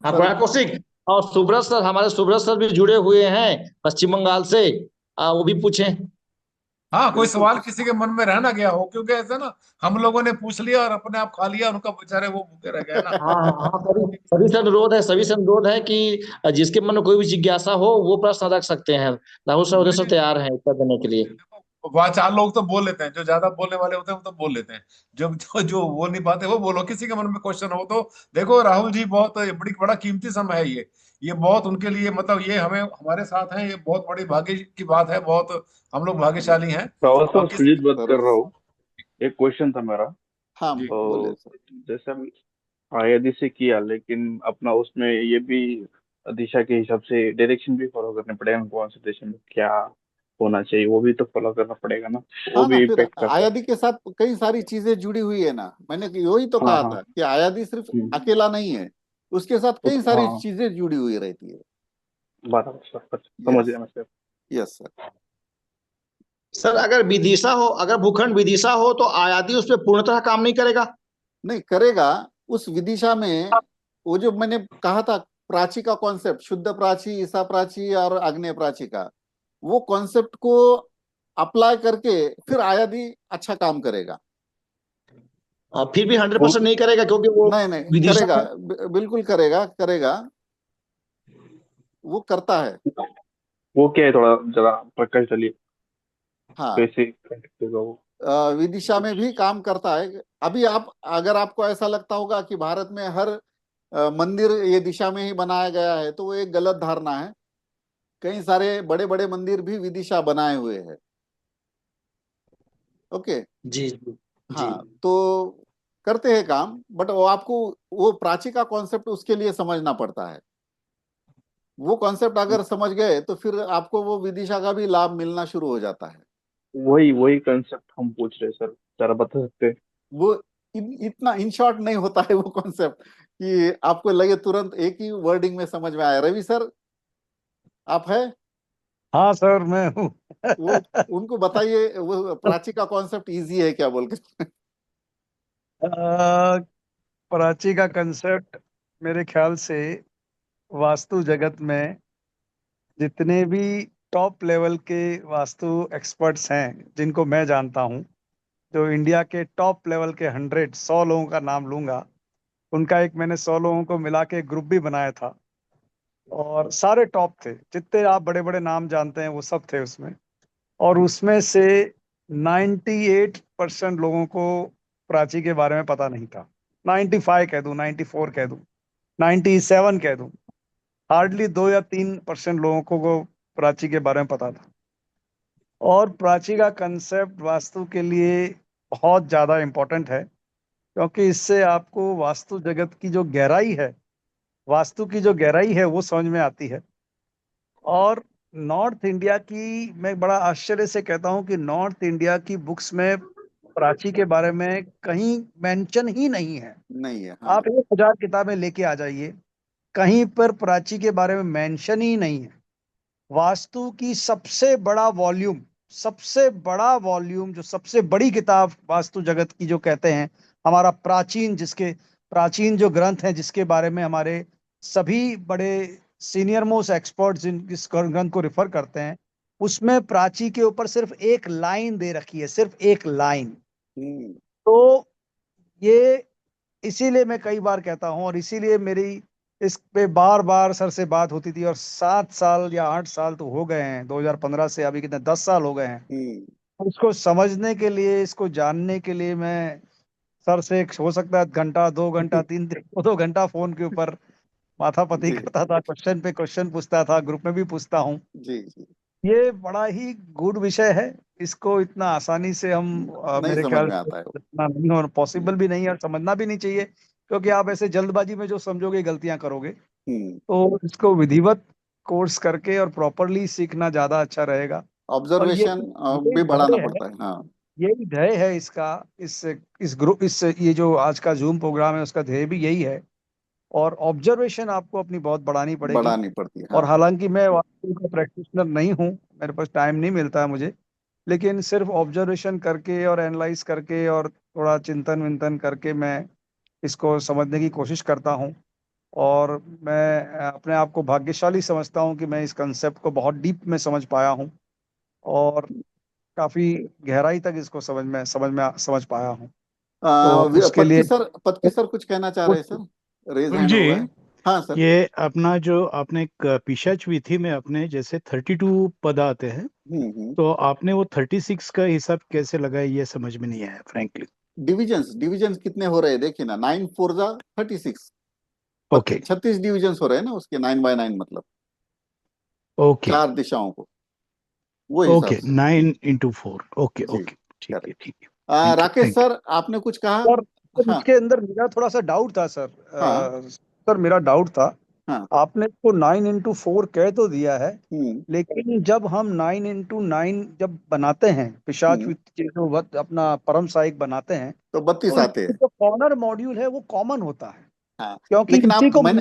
सर, कुणाल कौशिक और सुब्रत सर, हमारे सुब्रत सर भी जुड़े हुए हैं पश्चिम बंगाल से, वो भी पूछें। हाँ, कोई बिल्कुल सवाल किसी के मन में रह ना गया हो, क्योंकि ऐसा ना हम लोगों ने पूछ लिया और अपने आप खा लिया, उनका बेचारे वो भूखे रह गए ना। हाँ हाँ हाँ, सभी सभी से अनुरोध है, सभी से अनुरोध है कि जिसके मन में कोई भी जिज्ञासा हो वो प्रश्न रख सकते हैं। राहुल सर उधर से तैयार हैं उत्तर देने के लिए। देखो, वहाँ 4 लोग तो बोल लेते हैं, जो ज्यादा बोलने वाले होते हैं वो तो बोल लेते हैं। जो जो जो बोल नहीं पाते वो बोलो। किसी के मन में क्वेश्चन हो तो देखो, राहुल जी बहुत बड़ा कीमती समय है ये बहुत उनके लिए, मतलब ये हमें हमारे साथ हैं, ये बहुत बड़ी भाग्य की बात है, बहुत हम लोग भाग्यशाली हैं। राहुल सर, और किसी सुजीत बात कर रहा हूँ। एक क्वेश्चन था मेरा। हाँ जी बोले तो सर। जैसे हम आयादी से किया, लेकिन अपना उसमें ये भी दिशा के हिसाब से डायरेक्शन भी फॉलो करने पड़ेगा। कौन से दिशा में क्या होना चाहिए वो भी तो फॉलो करना पड़ेगा ना, वो हाँ ना, भी फिर इम्पेक्ट करता है। आयादी के साथ कई सारी चीजें जुड़ी हुई है ना। मैंने यही तो हाँ कहा हाँ। था कि आयादी सिर्फ हम्म, अकेला नहीं है, उसके साथ कई सारी हाँ, चीजें जुड़ी हुई रहती है। बराबर सर, समझ यस, गया मैं सर। Yes sir. सर अगर विदिशा हो, अगर भूखंड विदिशा हो, तो आयादी उस पर पूर्णतः काम नहीं करेगा? नहीं करेगा। उस विदिशा में वो जो मैंने कहा था प्राची का कॉन्सेप्ट, शुद्ध प्राची, ईसा प्राची और आग्नेय प्राची का, वो कॉन्सेप्ट को अप्लाई करके फिर आयादी अच्छा काम करेगा। फिर भी 100% नहीं करेगा, क्योंकि वो नहीं नहीं विदिशा करेगा, में बिल्कुल करेगा, करेगा, वो करता है। वो क्या है, थोड़ा जरा प्रकाश डालिए, हाँ, कैसे करेगा वो? विदिशा में भी काम करता है। अभी आप, अगर आपको ऐसा लगता होगा कि भारत में हर मंदिर ये दिशा में ही बनाया गया है, तो वो एक गलत धारणा है। कई सारे बड़े बड़े मंदिर भी विदिशा बनाए हुए हैं। ओके। जी जी जी। हाँ, तो करते हैं काम, बट वो आपको वो प्राची का कॉन्सेप्ट उसके लिए समझना पड़ता है। वो कॉन्सेप्ट अगर समझ गए तो फिर आपको वो विदिशा का भी लाभ मिलना शुरू हो जाता है। वही वही कंसेप्ट हम पूछ रहे हैं सर, जरा बता सकते हैं? वो इतना इन शॉर्ट नहीं होता है वो कॉन्सेप्ट कि आपको लगे तुरंत एक ही वर्डिंग में समझ में आया। रवि सर, आप है? हाँ सर, मैं हूँ। वो उनको बताइए वो प्राची का कॉन्सेप्ट इजी है क्या बोल के। प्राची का कंसेप्ट मेरे ख्याल से वास्तु जगत में जितने भी टॉप लेवल के वास्तु एक्सपर्ट्स हैं, जिनको मैं जानता हूँ, जो इंडिया के टॉप लेवल के 100 लोगों का नाम लूंगा, उनका एक मैंने 100 लोगों को मिला के ग्रुप भी बनाया था, और सारे टॉप थे, जितने आप बड़े बड़े नाम जानते हैं वो सब थे उसमें। और उसमें से 98% लोगों को प्राची के बारे में पता नहीं था। 95 कह दूं, 94 कह दूं, 97 कह दूं, हार्डली 2 या 3% लोगों को प्राची के बारे में पता था। और प्राची का कंसेप्ट वास्तु के लिए बहुत ज़्यादा इम्पोर्टेंट है, क्योंकि इससे आपको वास्तु जगत की जो गहराई है, वास्तु की जो गहराई है, वो समझ में आती है। और नॉर्थ इंडिया की, मैं बड़ा आश्चर्य से कहता हूँ कि नॉर्थ इंडिया की बुक्स में प्राची के बारे में कहीं मेंशन ही नहीं है। नहीं है, हाँ। आप 1000 किताबें लेके आ जाइए, कहीं पर प्राची के बारे में मेंशन ही नहीं है। वास्तु की सबसे बड़ा वॉल्यूम, जो सबसे बड़ी किताब वास्तु जगत की जो कहते हैं, हमारा प्राचीन जो ग्रंथ हैं, जिसके बारे में हमारे सभी बड़े सीनियर मोस्ट एक्सपर्ट्स इस ग्रंथ को रिफर करते हैं, उसमें प्राची के ऊपर सिर्फ एक लाइन दे रखी है, सिर्फ एक लाइन। तो ये, इसीलिए मैं कई बार कहता हूं, और इसीलिए मेरी इस पे बार बार सर से बात होती थी, और 7 साल या 8 साल तो हो गए हैं, 2015 से अभी कितने 10 साल हो गए हैं। इसको समझने के लिए, इसको जानने के लिए मैं सर से हो सकता है घंटा, 2 घंटा, 2 घंटा फोन के ऊपर माथापच्ची जी करता था, क्वेश्चन पे क्वेश्चन पूछता था, ग्रुप में भी पूछता हूँ। जी जी। ये बड़ा ही गुड विषय है। इसको इतना आसानी से हम नहीं मेरे समझ ख्याल में से आता है वो। इतना नहीं, और पॉसिबल भी नहीं है, और समझना भी नहीं चाहिए, क्योंकि आप ऐसे जल्दबाजी में जो समझोगे गलतियां करोगे। तो इसको विधिवत कोर्स करके और प्रॉपरली सीखना ज्यादा अच्छा रहेगा। और ऑब्जर्वेशन ये भी बढ़ाना ध्येय है, पड़ता है, हाँ। यही ध्येय है इसका, इस ग्रुप, ये जो आज का जूम प्रोग्राम है, उसका ध्येय भी यही है। और ऑब्जर्वेशन आपको अपनी बहुत बढ़ानी पड़ेगी। बढ़ानी पड़ती है, और हाँ। हालांकि मैं वास्तु का प्रैक्टिशनर नहीं हूँ, मेरे पास टाइम नहीं मिलता है मुझे, लेकिन सिर्फ ऑब्जर्वेशन करके और एनालाइज करके और थोड़ा चिंतन विंतन करके मैं इसको समझने की कोशिश करता हूँ। और मैं अपने आप को भाग्यशाली समझता हूँ कि मैं इस कंसेप्ट को बहुत डीप में समझ पाया हूँ, और काफी गहराई तक इसको समझ पाया हूँ। तो उसके लिए पत्की सर कुछ कहना चाह रहे हैं सर, रेज गुरु हैंड जी, हुआ है। हाँ सर। ये अपना जो आपने एक पिशाच विधि में अपने जैसे 32 पद आते हैं, तो आपने वो 36 का हिसाब कैसे लगाया, ये समझ में नहीं आया फ्रैंकली। डिविजन्स कितने हो रहे हैं देखिए ना, 9 4 जा 36, ओके 36 डिविजन्स हो रहे हैं ना उसके, 9 बाय 9 मतलब ओके 4 दिशाओं को, वो हिसाब ओके, से। 9 into 4, ओके जी, ओके, ठीक है करेक्ट। ठीक है, thank you Rakesh thank you. Sir, आपने कुछ कहा? सर, हाँ इसके अंदर मेरा थोड़ा सा डाउट था सर। हाँ सर, मेरा डाउट था, हाँ। आपने इसको 9 into 4 कह तो दिया है, लेकिन जब हम 9 into 9 जब बनाते हैं, पिशाच जो अपना परम सहायक बनाते हैं, तो 32 तो आते इसमें हैं। जो कॉर्नर मॉड्यूल है वो कॉमन होता है, हाँ, क्योंकि लेकिन इसी आप को मैंने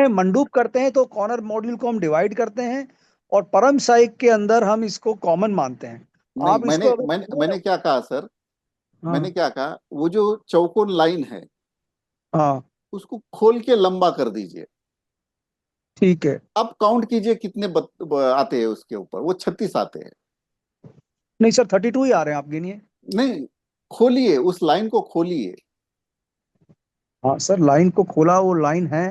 मंडूप करते हैं, तो कॉर्नर मॉड्यूल को हम डिवाइड करते हैं, और परम सहायक के अंदर हम इसको कॉमन मानते हैं। नहीं, आप इसको मैंने अगर मैंने मैंने क्या कहा सर, मैंने हाँ क्या कहा, वो जो चौकोन लाइन है, हाँ उसको खोल के लंबा कर दीजिए। ठीक है। अब काउंट कीजिए कितने आते हैं उसके ऊपर, वो 36 आते हैं। नहीं सर, 32 ही आ रहे हैं, आप गिनिए। नहीं, खोलिए, उस लाइन को खोलिए। हाँ सर, लाइन को खोला, वो लाइन है,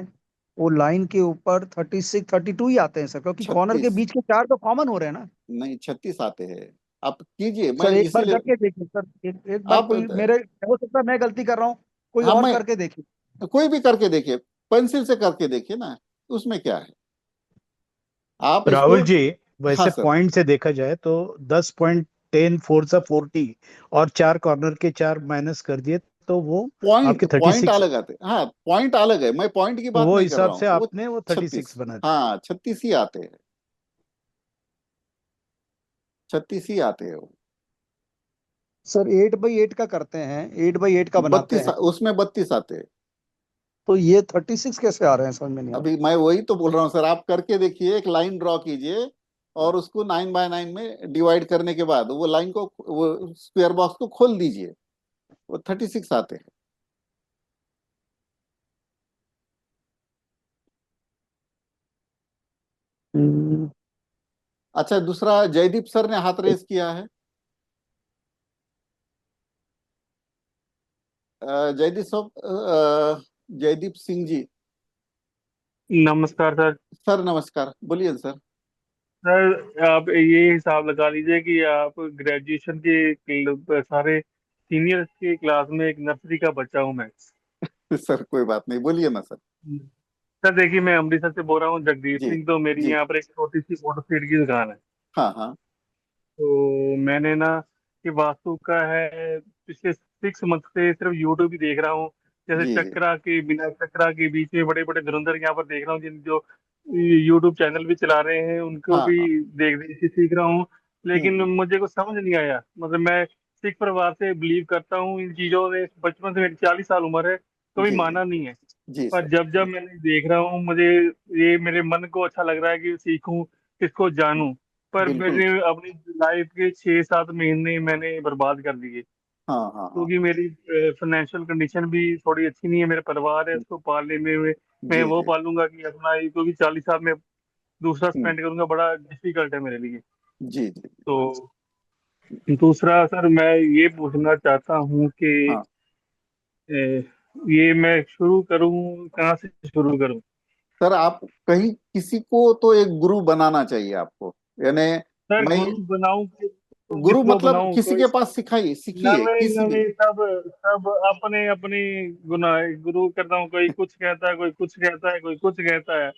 वो लाइन के ऊपर 36 32 ही आते हैं सर, क्योंकि कॉर्नर के 36 बीच के 4 तो कॉमन हो रहे हैं ना। नहीं, 36 आते हैं। आप कीजिए, मैं सर एक बार इसीलिए करके देखिए सर, एक बार, आप कोई मेरे, हो सकता है मैं गलती कर रहा हूँ, कोई हाँ, और मैं करके देखिए। कोई भी करके देखिए, पेंसिल से करके देखिए ना, उसमें क्या है, आप इसको। राहुल जी, हाँ वैसे सर, पॉइंट से देखा जाए तो 10.10 4 सा 40 और 4 कॉर्नर के 4 माइनस कर दिए तो वो पॉइंट आपके पॉइंट 36। अलग आते हैं। हाँ, पॉइंट अलग है, मैं पॉइंट की तो बात वो नहीं कर रहा हिसाब से हूँ, वो आपने वो 36 36। बना दिया। हाँ, 36 ही आते हैं, 36 ही आते हैं वो। सर 8x8 का करते हैं, 8x8 का बनाते 32 हैं, उसमें 32 आते हैं। तो ये 36 कैसे आ रहे हैं, समझ में नहीं आ रहा। अभी मैं वही तो बोल रहा हूँ सर, आप करके देखिए, एक लाइन ड्रॉ कीजिए और उसको 9x9 में डिवाइड करने के बाद वो लाइन को, वो स्क्वायर बॉक्स को खोल दीजिए, वो 36 आते हैं। हम्म, अच्छा, दूसरा जयदीप सर ने हाथ रेस किया है। जयदीप सब, जयदीप सिंह जी। नमस्कार सर। सर नमस्कार, बोलिए सर। सर आप ये हिसाब लगा लीजिए कि आप ग्रेजुएशन के सारे सीनियर्स की क्लास में एक नर्सरी का बच्चा हूँ मैं। सर कोई बात नहीं, बोलिए ना सर। सर देखिए, मैं अमृतसर से बोल रहा हूँ, जगदीप जी सिंह। तो मेरी जी। यहाँ पर एक छोटी सी मोटर सीट की दुकान है। हाँ हाँ। तो मैंने ना, ये वास्तु का है, पिछले 6 मंथ से सिर्फ यूट्यूब ही देख रहा हूँ। जैसे जी जी। चक्रा के, बिना चक्रा के बीच में बड़े बड़े धुरंधर यहाँ पर देख रहा हूँ, जिन जो यूट्यूब चैनल भी चला रहे हैं उनको हाँ भी हाँ। देख देख के सीख रहा हूँ। लेकिन हम्म। मुझे कुछ समझ नहीं आया। मतलब मैं सिख परिवार से बिलीव करता हूँ इन चीजों ने, बचपन से, मेरी 40 साल उम्र है, कभी जी जी माना नहीं है। जी पर सर। जब जब मैंने देख रहा हूँ, मुझे ये मेरे मन को अच्छा लग रहा है कि सीखूं, इसको जानूं। पर बिल्कुल। मैंने अपनी लाइफ के 6-7 महीने मैंने बर्बाद कर दिए, हाँ हाँ हाँ। क्योंकि मेरी फाइनेंशियल कंडीशन भी थोड़ी अच्छी नहीं है। मेरा परिवार है, उसको पालने में मैं जी वो जी। पालूंगा कि अपना, क्योंकि 40 साल में दूसरा हम्म। स्पेंड करूंगा, बड़ा डिफिकल्ट है मेरे लिए। जी जी। तो दूसरा सर, मैं ये पूछना चाहता हूँ कि हाँ अ, ये मैं शुरू करूँ, कहाँ से शुरू करूँ? सर, आप कहीं किसी को तो एक गुरु बनाना चाहिए आपको, यानी सर मैं, गुरु बनाऊं तो गुरु किसको मतलब बनाऊं? किसी कोई के पास सिखाइए, सीखिए नवे किसी भी। नवे सब सब अपने अपने गुनाह गुरु करता हूँ। कोई कुछ कहता है, कोई कुछ कहता है, कोई कुछ कहता है।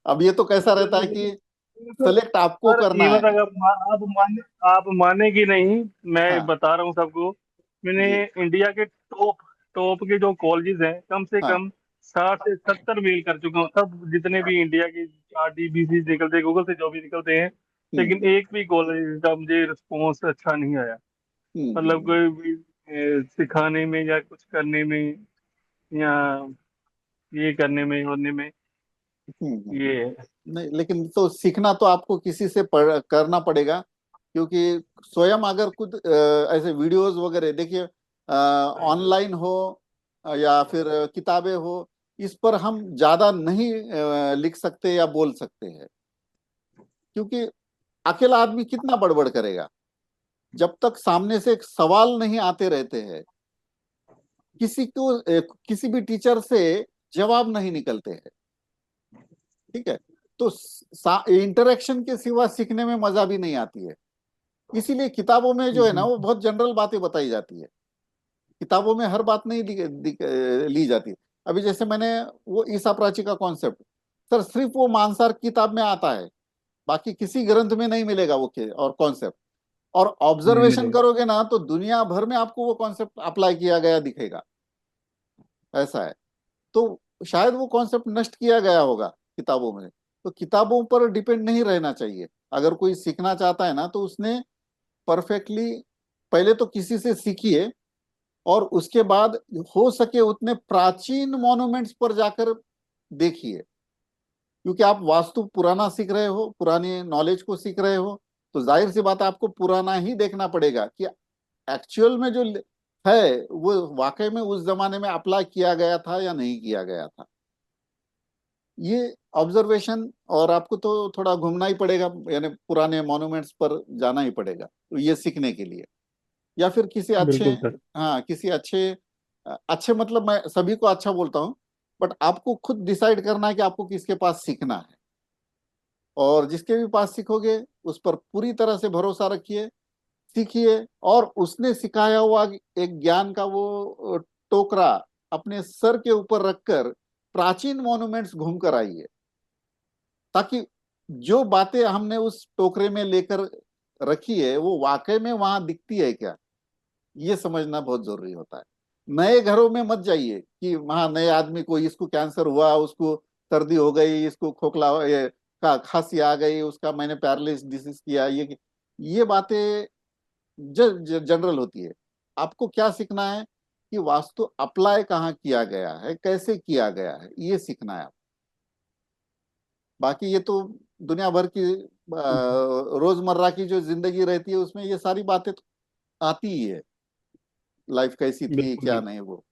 अब ये तो कैसा रहता है कि सेलेक्ट आपको सर करना इवन है। अगर आप मानेगी नहीं, मैं हाँ बता रहा हूँ सबको। मैंने जी। इंडिया के टॉप टॉप के जो कॉलेजेस हैं, कम से हाँ। कम 60 से 70 मेल कर चुका हूँ, सब जितने भी इंडिया के RTBC निकलते हैं, गूगल से जो भी निकलते हैं। लेकिन हम्म एक भी कॉलेज का मुझे रिस्पॉन्स अच्छा नहीं आया। मतलब हम्म। कोई भी सिखाने में या कुछ करने में, या ये करने में होने में, हम्म। ये नहीं, लेकिन तो सीखना तो आपको किसी से करना पड़ेगा, क्योंकि स्वयं अगर खुद ऐसे वीडियोस वगैरह देखिए, ऑनलाइन हो या फिर किताबें हो, इस पर हम ज्यादा नहीं लिख सकते या बोल सकते हैं, क्योंकि अकेला आदमी कितना बड़बड़ करेगा, जब तक सामने से एक सवाल नहीं आते रहते हैं, किसी को किसी भी टीचर से जवाब नहीं निकलते हैं। ठीक है, तो इंटरेक्शन के सिवा सीखने में मजा भी नहीं आती है। इसीलिए किताबों में जो है ना, वो बहुत जनरल बातें बताई जाती है, किताबों में हर बात नहीं ली जाती। अभी जैसे मैंने वो ईसा प्राची का कॉन्सेप्ट, सर सिर्फ वो मानसार किताब में आता है, बाकी किसी ग्रंथ में नहीं मिलेगा वो और कॉन्सेप्ट। और नहीं ऑब्जर्वेशन मिलेगा। करोगे ना, तो दुनिया भर में आपको वो कॉन्सेप्ट अप्लाई किया गया दिखेगा, ऐसा है। तो शायद वो कॉन्सेप्ट नष्ट किया गया होगा किताबों में। तो किताबों पर डिपेंड नहीं रहना चाहिए। अगर कोई सीखना चाहता है ना, तो उसने परफेक्टली पहले तो किसी से सीखिए, और उसके बाद हो सके उतने प्राचीन मॉन्यूमेंट्स पर जाकर देखिए, क्योंकि आप वास्तु पुराना सीख रहे हो, पुरानी नॉलेज को सीख रहे हो, तो जाहिर सी बात है आपको पुराना ही देखना पड़ेगा कि एक्चुअल में जो है वो वाकई में उस जमाने में अप्लाई किया गया था या नहीं किया गया था। ये ऑब्जर्वेशन, और आपको तो थोड़ा घूमना ही पड़ेगा, यानी पुराने मॉन्यूमेंट्स पर जाना ही पड़ेगा तो ये सीखने के लिए, या फिर किसी अच्छे, बिल्कुल सर। हाँ किसी अच्छे, अच्छे मतलब मैं सभी को अच्छा बोलता हूँ, बट आपको खुद डिसाइड करना है कि आपको किसके पास सीखना है, और जिसके भी पास सीखोगे उस पर पूरी तरह से भरोसा रखिए, सीखिए, और उसने सिखाया हुआ एक ज्ञान का वो टोकरा अपने सर के ऊपर रखकर प्राचीन मॉन्यूमेंट्स घूम कर आइए, ताकि जो बातें हमने उस टोकरे में लेकर रखी है वो वाकई में वहां दिखती है क्या, ये समझना बहुत जरूरी होता है। नए घरों में मत जाइए कि वहां नए आदमी को इसको कैंसर हुआ, उसको सर्दी हो गई, इसको खोखला ये का खांसी आ गई, उसका मैंने पैरालिसिस डिसीज किया, ये बातें जनरल होती है। आपको क्या सीखना है कि वास्तु अप्लाई कहाँ किया गया है, कैसे किया गया है, ये सीखना है। बाकी ये तो दुनिया भर की रोजमर्रा की जो जिंदगी रहती है उसमें ये सारी बातें तो आती ही है, लाइफ कैसी थी बिल्कुल क्या जी। नहीं वो,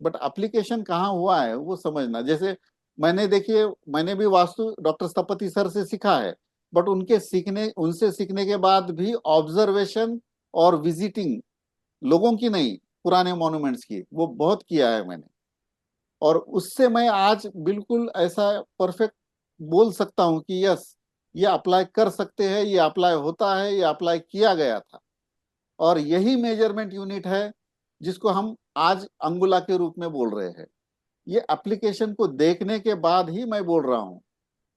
बट एप्लीकेशन कहाँ हुआ है वो समझना। जैसे मैंने देखिए, मैंने भी वास्तु डॉक्टर स्थपति सर से सीखा है, बट उनसे सीखने के बाद भी ऑब्जर्वेशन और विजिटिंग, लोगों की नहीं, पुराने मॉन्यूमेंट्स की, वो बहुत किया है मैंने, और उससे मैं आज बिल्कुल ऐसा परफेक्ट बोल सकता हूँ कि यस, ये अप्लाई कर सकते हैं, ये अप्लाई होता है, ये अप्लाई किया गया था, और यही मेजरमेंट यूनिट है जिसको हम आज अंगुला के रूप में बोल रहे हैं। ये एप्लीकेशन को देखने के बाद ही मैं बोल रहा हूँ,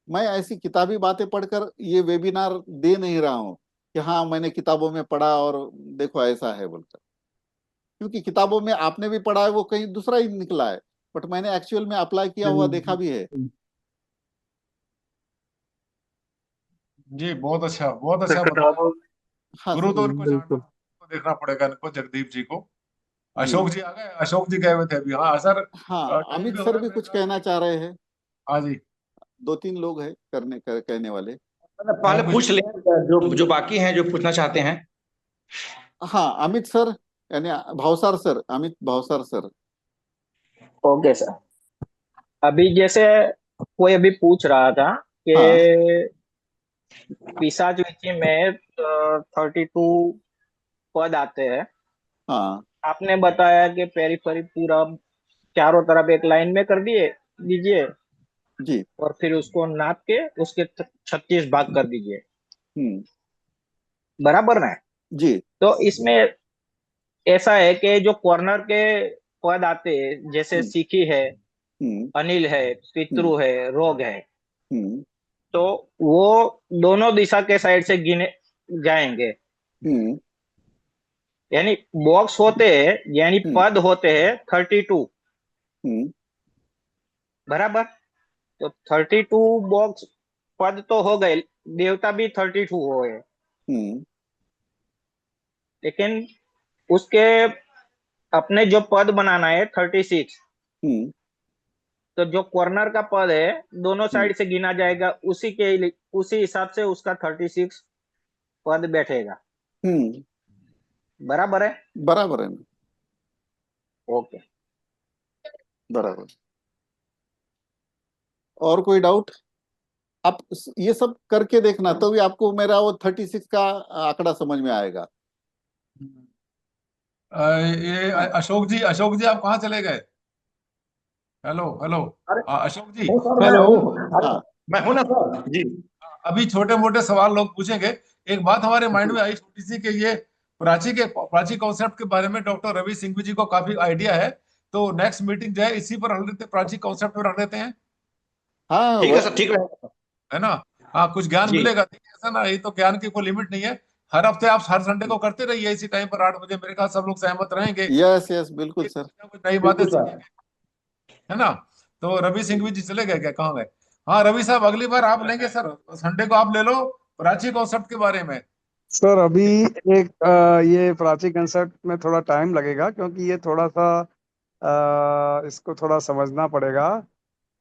मैं ऐसी किताबी बातें पढ़कर ये वेबिनार दे नहीं रहा हूँ कि हाँ मैंने किताबों में पढ़ा और देखो ऐसा है बोलकर, क्योंकि किताबों में आपने भी पढ़ा है वो कहीं दूसरा ही निकला है, बट मैंने एक्चुअल में अप्लाई किया हुआ देखा भी है। जी बहुत सर अच्छा बताया। किताबों। हाँ गुरु सर। तो इनको जानना, बिल्कुल। इनको देखना पड़ेगा इनको, जगदीप जी को। अशोक हम्म। जी आ गए, अशोक जी गए हुए थे अभी। हाँ सर, हाँ टाइम अमित भी हो सर रहा है भी मेरे कुछ ख्याल कहना से। चाह रहे हैं, हाँ जी। 2-3 लोग हैं कहने वाले। पहले और कुछ पूछ लें जो जो बाकी हैं जो पूछना चाहते हैं। हाँ अमित सर, यानी Bhavsar sir, Amit Bhavsar sir. Okay sir. अभी जैसे कोई अभी पूछ रहा था हाँ कि पिशाच विचि में 32 पद आते हैं। हाँ आपने बताया कि पेरीफेरी पूरा चारों तरफ एक लाइन में कर दिए दीजिए, जी। और फिर उसको नाप के उसके 36 भाग कर दीजिए, हम्म। बराबर ना? जी। तो इसमें ऐसा है कि जो कॉर्नर के पद आते हैं, जैसे हम्म। सीखी है, हम्म। अनिल है, हम्म। पितरु है, रोग है, हम्म। तो वो दोनों दिशा के साइड से गिने जाएंगे। हम्म। यानी बॉक्स होते हैं, यानी हम्म। पद होते हैं 32, हम्म। बराबर? तो 32 बॉक्स पद तो हो गए, देवता भी 32 हो गए, हम्म। लेकिन उसके अपने जो पद बनाना है 36, हम्म। तो जो कॉर्नर का पद है दोनों हम्म। साइड से गिना जाएगा, उसी हिसाब से उसका 36 पद बैठेगा, हम्म। बराबर है? बराबर है ना, ओके। बराबर। और कोई डाउट? आप ये सब करके देखना तो भी आपको मेरा वो 36 का आंकड़ा समझ में आएगा। ये हाँ अशोक जी आप कहाँ चले गए? Hello hello. अरे अशोक जी, हूँ सर, मैं हेलो। हूँ। अरे हाँ मैं हूँ ना सर जी। अभी छोटे मोटे सवाल लोग पूछेंगे। एक बात हमारे माइंड में आई छोटी सी कि ये प्राची कॉन्सेप्ट के बारे में डॉक्टर रवि सिंघवी जी को काफी आइडिया है, तो नेक्स्ट मीटिंग जो है इसी पर रख लेते, प्राची कॉन्सेप्ट पर रख लेते हैं, हाँ ठीक है सर, ठीक रहेगा। है ना? हाँ कुछ ज्ञान जी मिलेगा, देखिए ऐसा ना, ये तो ज्ञान की कोई लिमिट नहीं है। हर हफ्ते आप हर संडे को करते रहिए इसी टाइम पर 8 बजे, मेरे ख्याल सब लोग सहमत रहेंगे, यस यस बिल्कुल एक सर। कुछ नई बातें बिल्कुल सर। सीखेंगे, है ना? तो रवि सिंघवी जी चले गए क्या, कहाँ गए? हाँ रवि साहब, अगली बार आप लेंगे सर, संडे को आप ले लो प्राची कॉन्सेप्ट के बारे में। सर अभी एक ये प्राची कंसेप्ट में थोड़ा टाइम लगेगा, क्योंकि ये थोड़ा सा इसको थोड़ा समझना पड़ेगा।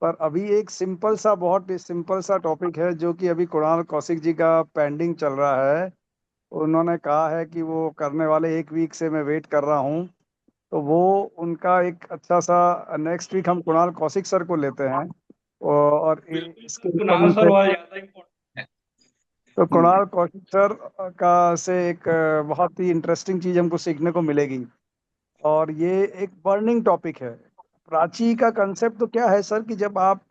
पर अभी एक सिंपल सा, बहुत ही सिंपल सा टॉपिक है जो कि अभी कुणाल कौशिक जी का पेंडिंग चल रहा है। उन्होंने कहा है कि वो करने वाले, 1 वीक से मैं वेट कर रहा हूँ। तो वो उनका एक अच्छा सा, नेक्स्ट वीक हम कुणाल कौशिक सर को लेते हैं और इसके कुणाल सर वाला ज्यादा इम्पोर्टेंट है। तो कुणाल कौशिक सर का से एक बहुत ही इंटरेस्टिंग चीज हमको सीखने को मिलेगी और ये एक बर्निंग टॉपिक है। प्राची का कंसेप्ट तो क्या है सर कि जब आप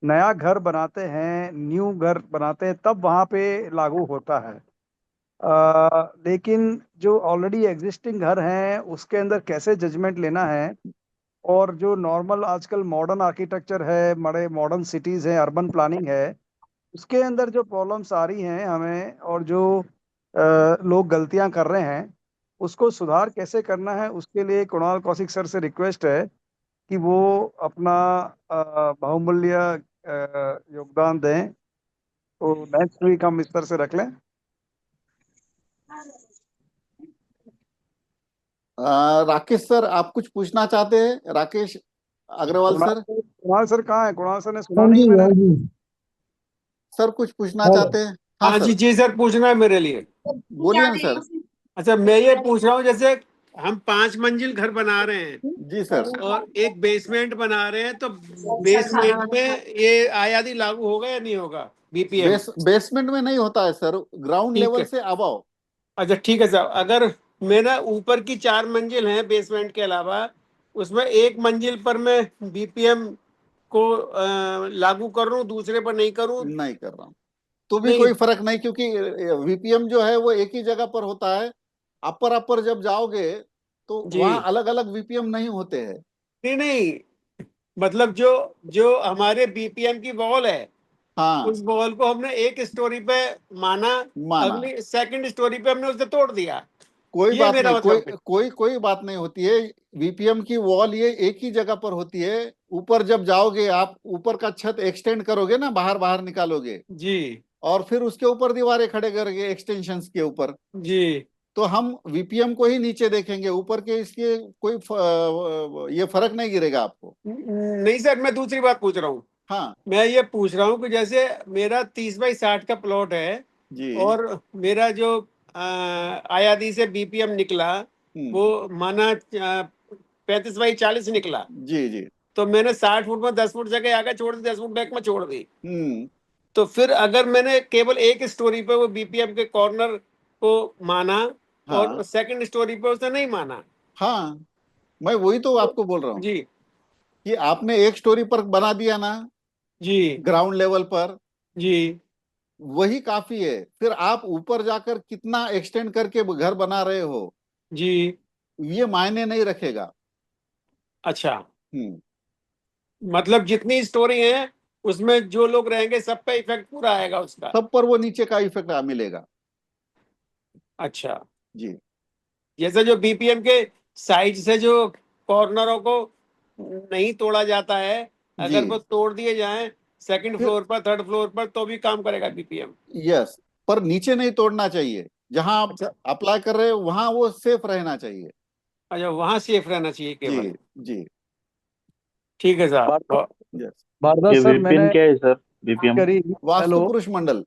नया घर बनाते हैं, न्यू घर बनाते हैं, तब वहां पे लागू होता है। लेकिन जो ऑलरेडी एग्जिस्टिंग घर हैं उसके अंदर कैसे जजमेंट लेना है, और जो नॉर्मल आजकल मॉडर्न आर्किटेक्चर है, बड़े मॉडर्न सिटीज है, अर्बन प्लानिंग है, उसके अंदर जो प्रॉब्लम्स आ रही हैं हमें और जो लोग गलतियां कर रहे हैं उसको सुधार कैसे करना है, उसके लिए कुणाल कौशिक सर से रिक्वेस्ट है कि वो अपना बहुमूल्य योगदान दें। तो नेक्स्ट वीक हम इस तरह से रख लें। राकेश सर, आप कुछ पूछना चाहते हैं? राकेश अग्रवाल सर। कुणाल सर कहाँ है? कुणाल सर ने सुना नहीं मैंने। सर कुछ पूछना चाहते हैं? हाँ हाँ सर, जी जी सर, पूछना है मेरे लिए। बोलिए ना सर। अच्छा, मैं ये पूछ रहा हूँ, जैसे हम 5 मंजिल घर बना रहे हैं जी सर। और एक बेसमेंट बना रहे हैं, तो बेसमेंट में ये आयादी लागू होगा या नहीं होगा बीपीएम? बेसमेंट में नहीं होता है सर, ग्राउंड ठीक लेवल है। से अबाव। अच्छा ठीक है सर, अगर मेरा ऊपर की 4 मंजिल है बेसमेंट के अलावा, उसमें एक मंजिल पर मैं बीपीएम को लागू कर रहा हूँ, दूसरे पर नहीं करूँ? नहीं कर रहा हूँ तो भी नहीं। कोई फर्क नहीं, क्योंकि वीपीएम जो है वो एक ही जगह पर होता है। अपर अपर जब जाओगे तो जी। वहां अलग अलग वीपीएम नहीं होते हैं। नहीं नहीं, मतलब जो जो हमारे बीपीएम की वॉल है, हाँ, उस वॉल को हमने एक स्टोरी पे माना, अगली सेकंड स्टोरी पे हमने उसे तोड़ दिया। कोई ये बात मेरा नहीं, कोई मतलब कोई कोई बात नहीं होती है। वीपीएम की वॉल ये एक ही जगह पर होती है। ऊपर जब जाओगे आप, ऊपर का छत एक्सटेंड करोगे ना, बाहर बाहर निकालोगे, जी और फिर उसके ऊपर दीवारें खड़े करोगे एक्सटेंशन के ऊपर, जी। तो हम वीपीएम को ही नीचे देखेंगे, ऊपर के इसके कोई ये फर्क नहीं गिरेगा आपको। नहीं सर, मैं दूसरी बात पूछ रहा हूँ। हाँ मैं ये पूछ रहा हूँ कि जैसे मेरा 30x60 का प्लॉट है जी। और मेरा जो आयादी से बीपीएम निकला वो माना 35x40 निकला, जी जी। तो मैंने 60 फुट में 10 फुट जगह आगे छोड़ दी, 10 फुट बैक में छोड़ दी। हम्म। तो फिर अगर मैंने केवल एक स्टोरी पे वो बीपीएम के कॉर्नर को माना हाँ और सेकंड स्टोरी पे उसे नहीं माना। हाँ, मैं वही तो आपको बोल रहा हूँ जी कि आपने एक स्टोरी पर बना दिया ना जी ग्राउंड लेवल पर, जी वही काफी है। फिर आप ऊपर जाकर कितना एक्सटेंड करके घर बना रहे हो, जी। ये मायने नहीं रखेगा। अच्छा, हम्म। मतलब जितनी स्टोरी है उसमें जो लोग रहेंगे सब पे इफेक्ट पूरा आएगा उसका? सब पर वो नीचे का इफेक्ट मिलेगा। अच्छा, जी जैसे जो बीपीएम के साइड से जो कॉर्नरों को नहीं तोड़ा जाता है, जी। अगर वो तोड़ दिए जाएं सेकंड फिर फ्लोर पर, थर्ड फ्लोर पर, तो भी काम करेगा बीपीएम? यस, पर नीचे नहीं तोड़ना चाहिए। जहां आप अच्छा अप्लाई कर रहे हो वहां वो सेफ रहना चाहिए। अच्छा, वहां सेफ रहना चाहिए जी केवल। जी। ठीक है साहब। यस। भारद्वाज ये सर, वीपीएम मैंने क्या है सर? वीपीएम करी। वास्तु हेलो पुरुष मंडल।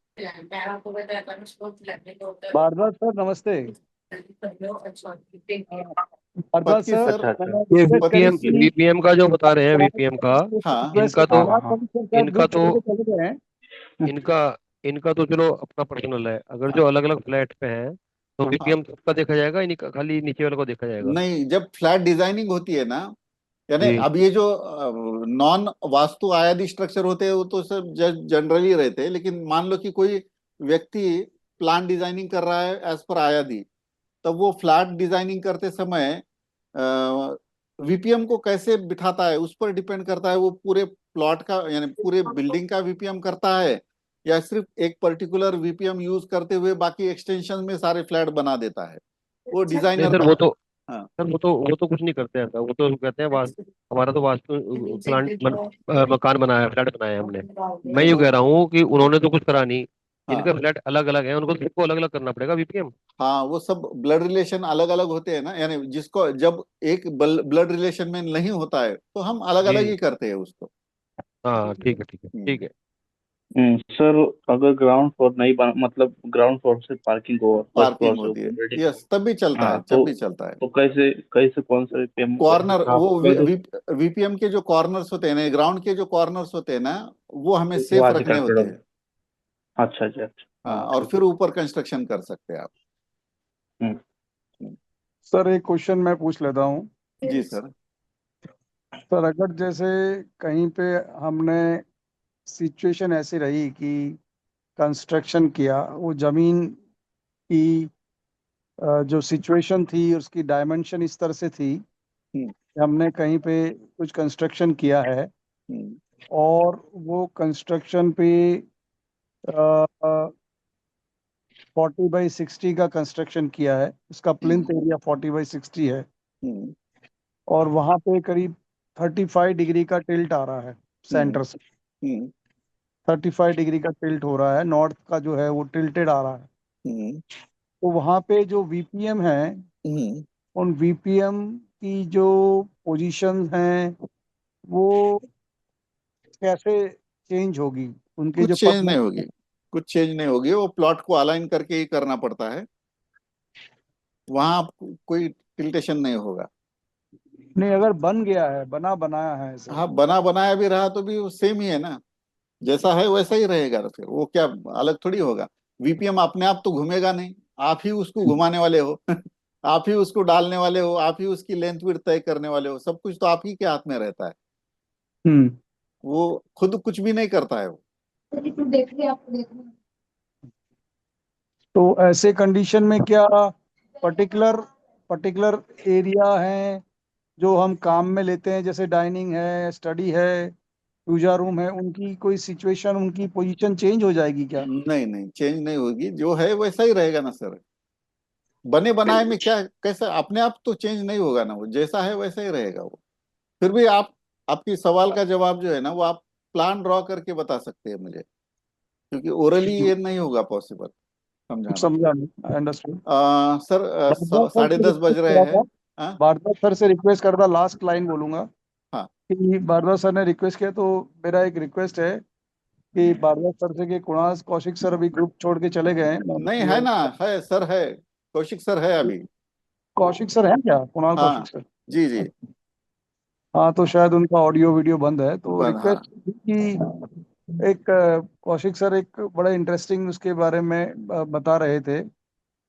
भारद्वाज सर, नमस्ते। भारद्वाज पक्की सर, सर। अच्छा अच्छा। मैंने ये रिक्वेस्ट करी वीपीएम थी। वीपीएम का जो बता रहे हैं, वीपीएम का हाँ इनका तो कुणाल कौशिक सर का इनका ग्रुप तो छोड़ के चले गए हैं। इनका इनका तो चलो अपना पर्सनल है। अगर जो अलग अलग फ्लैट पे हैं तो हाँ, वीपीएम सबका देखा जाएगा, इनका खाली नीचे वाले को देखा जाएगा? नहीं, जब फ्लैट डिजाइनिंग होती है ना, यानी जी अब ये जो नॉन वास्तु आयादी स्ट्रक्चर होते हैं वो तो सब जनरली रहते हैं, लेकिन मान लो कि कोई व्यक्ति प्लान डिजाइनिंग कर रहा है एज पर आयादी, तब वो फ्लैट डिजाइनिंग करते समय वीपीएम को कैसे बिठाता है उस पर डिपेंड करता है। वो पूरे प्लॉट का यानी पूरे बिल्डिंग का वीपीएम करता है, या सिर्फ एक पर्टिकुलर वीपीएम यूज करते हुए बाकी एक्सटेंशन में सारे फ्लैट बना देता है, वो नहीं डिजाइनर सर, का। वो तो हाँ सर वो तो कुछ नहीं करते हैं। वो तो कहते हैं हमारा तो वास्तु मकान बनाया है, फ्लैट बनाया है हमने। मैं ये कह रहा हूँ कि उन्होंने तो कुछ करा नहीं, हाँ इनका फ्लैट अलग अलग है, उनको सबको अलग अलग करना पड़ेगा वीपीएम? हाँ, वो सब ब्लड रिलेशन अलग अलग होते हैं ना, यानी जिसको जब एक ब्लड रिलेशन में नहीं होता है तो हम अलग जी अलग ही करते हैं उसको। हाँ, ठीक है ठीक है हम्म। ठीक है। सर अगर ग्राउंड फ्लोर नहीं बना, मतलब ग्राउंड फ्लोर से पार्किंग हो, फर्स्ट फ्लोर पार्किंग से होती है, ऊपर बिल्डिंग यस, तब भी चलता हाँ है, जब तो भी चलता है। कैसे कैसे कौन सा वीपीएम कॉर्नर आप वो कर दो, वीपीएम के जो कॉर्नर्स होते हैं ना, ग्राउंड के जो कॉर्नर्स होते हैं ना, वो हमें सेफ वहां से रखने कनेक्टेड होते हो। हैं। अच्छा अच्छा अच्छा, हाँ, हाँ और ठीक फिर है। ऊपर कंस्ट्रक्शन कर सकते हैं आप। हम्म, सर एक क्वेश्चन मैं पूछ लेता हूँ। जी सर। सर अगर जैसे कहीं पे हमने सिचुएशन ऐसी रही कि कंस्ट्रक्शन किया, वो जमीन की जो सिचुएशन थी उसकी डायमेंशन इस तरह से थी कि हमने कहीं पे कुछ कंस्ट्रक्शन किया है और वो कंस्ट्रक्शन पे 40/60 का कंस्ट्रक्शन किया है, उसका प्लिंथ एरिया 40/60 है और वहां पे करीब 35 डिग्री का टिल्ट आ रहा है सेंटर से। 35 डिग्री का टिल्ट हो रहा है, नॉर्थ का जो है वो टिल्टेड आ रहा है। तो वहां पे जो वीपीएम है, उन वीपीएम की जो पोजीशन हैं वो कैसे चेंज होगी, उनके जो कुछ चेंज पथ नहीं होगी, कुछ चेंज नहीं होगी, वो प्लॉट को अलाइन करके ही करना पड़ता है, वहां आपको कोई टिल्टेशन नहीं होगा। नहीं, अगर बन गया है, बना बनाया है ऐसे। हाँ, बना बनाया भी रहा तो भी वो सेम ही है ना, जैसा है वैसा ही रहेगा। तो फिर वो क्या अलग थोड़ी होगा। वीपीएम अपने आप तो घूमेगा नहीं, आप ही उसको घुमाने वाले हो आप ही उसको डालने वाले हो, आप ही उसकी लेंथ विड्थ तय करने वाले हो, सब कुछ तो आप ही के हाथ में रहता है। वो खुद कुछ भी नहीं करता है वो। तो ऐसे कंडीशन में क्या पर्टिकुलर पर्टिकुलर एरिया है जो हम काम में लेते हैं, जैसे डाइनिंग है, स्टडी है, पूजा रूम है, उनकी कोई सिचुएशन, उनकी पोजीशन चेंज हो जाएगी क्या? नहीं नहीं, चेंज नहीं होगी, जो है वैसा ही रहेगा ना सर। बने बनाए में क्या कैसा अपने आप तो चेंज नहीं होगा ना, वो जैसा है वैसा ही रहेगा वो। फिर भी आप, आपकी सवाल का जवाब जो है ना, वो आप प्लान ड्रॉ करके बता सकते हैं मुझे, क्योंकि ओरली ये नहीं होगा पॉसिबल समझाना। समझा, अंडरस्टूड। सर भारद्वाज सर से 10:30 बज रिक्वेस्ट रहे करा हैं। था, हाँ भारद्वाज सर से रिक्वेस्ट करता, लास्ट लाइन बोलूंगा हाँ कि भारद्वाज सर ने रिक्वेस्ट किया, तो मेरा एक रिक्वेस्ट है कि भारद्वाज सर से कि कुणाल कौशिक सर अभी ग्रुप छोड़ के चले गए नहीं, है हैं। ना, है सर, है कौशिक सर है अभी। कौशिक सर है क्या, कुणाल कौशिक हाँ सर? जी जी, हाँ, तो शायद उनका ऑडियो वीडियो बंद है, तो हाँ रिक्वेस्ट कि एक कौशिक सर एक बड़ा इंटरेस्टिंग उसके बारे में बता रहे थे।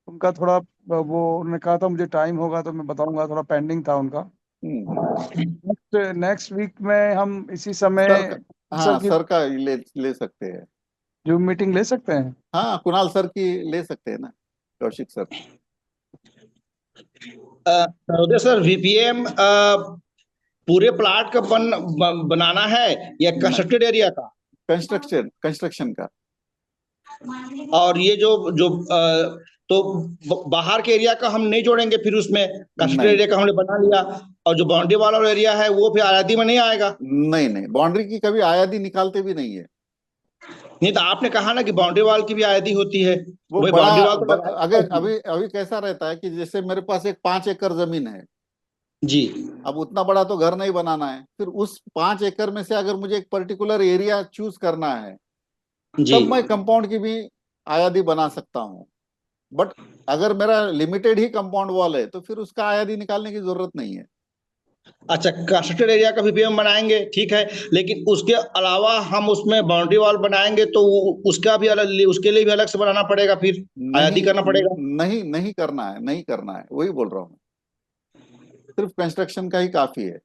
उनका थोड़ा वो उन्होंने कहा था मुझे टाइम होगा तो मैं बताऊंगा, थोड़ा पेंडिंग था उनका। नेक्स्ट नेक्स्ट वीक में हम इसी समय सर सर हाँ, की सर का ले सकते हैं। जूम मीटिंग ले सकते हैं। हाँ, कुणाल सर की ले सकते हैं ना, कौशिक सर। नरोदय सर, वीपीएम पूरे प्लाट का बनाना है या कंस्ट्रक्टेड एरिया का? कंस्ट्रक्शन का। और ये जो जो तो बाहर के एरिया का हम नहीं जोड़ेंगे फिर उसमें? कंस्ट्रक्टेड नहीं एरिया का हमने बना लिया और जो बाउंड्री वाला एरिया है वो फिर आयादी में नहीं आएगा? नहीं नहीं, बाउंड्री की कभी आयादी निकालते भी नहीं है। नहीं, तो आपने कहा ना कि बाउंड्री वॉल की भी आयादी होती है, वो वही बड़ा बाउंड्री वॉल तो अगर लगाएंगे। अभी अभी कैसा रहता है कि जैसे मेरे पास एक 5 एकड़ जमीन है जी अब, उतना बड़ा तो घर नहीं बनाना है, फिर उस 5 एकड़ में से अगर मुझे एक पर्टिकुलर एरिया चूज करना है, जी तब मैं कंपाउंड की भी आयादी बना सकता हूँ। बट अगर मेरा लिमिटेड ही कंपाउंड वॉल है तो फिर उसका आयादी निकालने की जरूरत नहीं है। अच्छा, कंस्ट्रक्टेड एरिया का भी हम बनाएंगे, ठीक है, लेकिन उसके अलावा हम उसमें बाउंड्री वॉल बनाएंगे तो उसका भी अलग, उसके लिए भी अलग से बनाना पड़ेगा, फिर आयादी नहीं करना पड़ेगा। नहीं, नहीं करना है, नहीं करना है, वही बोल रहा हूँ, सिर्फ कंस्ट्रक्शन का ही काफी है।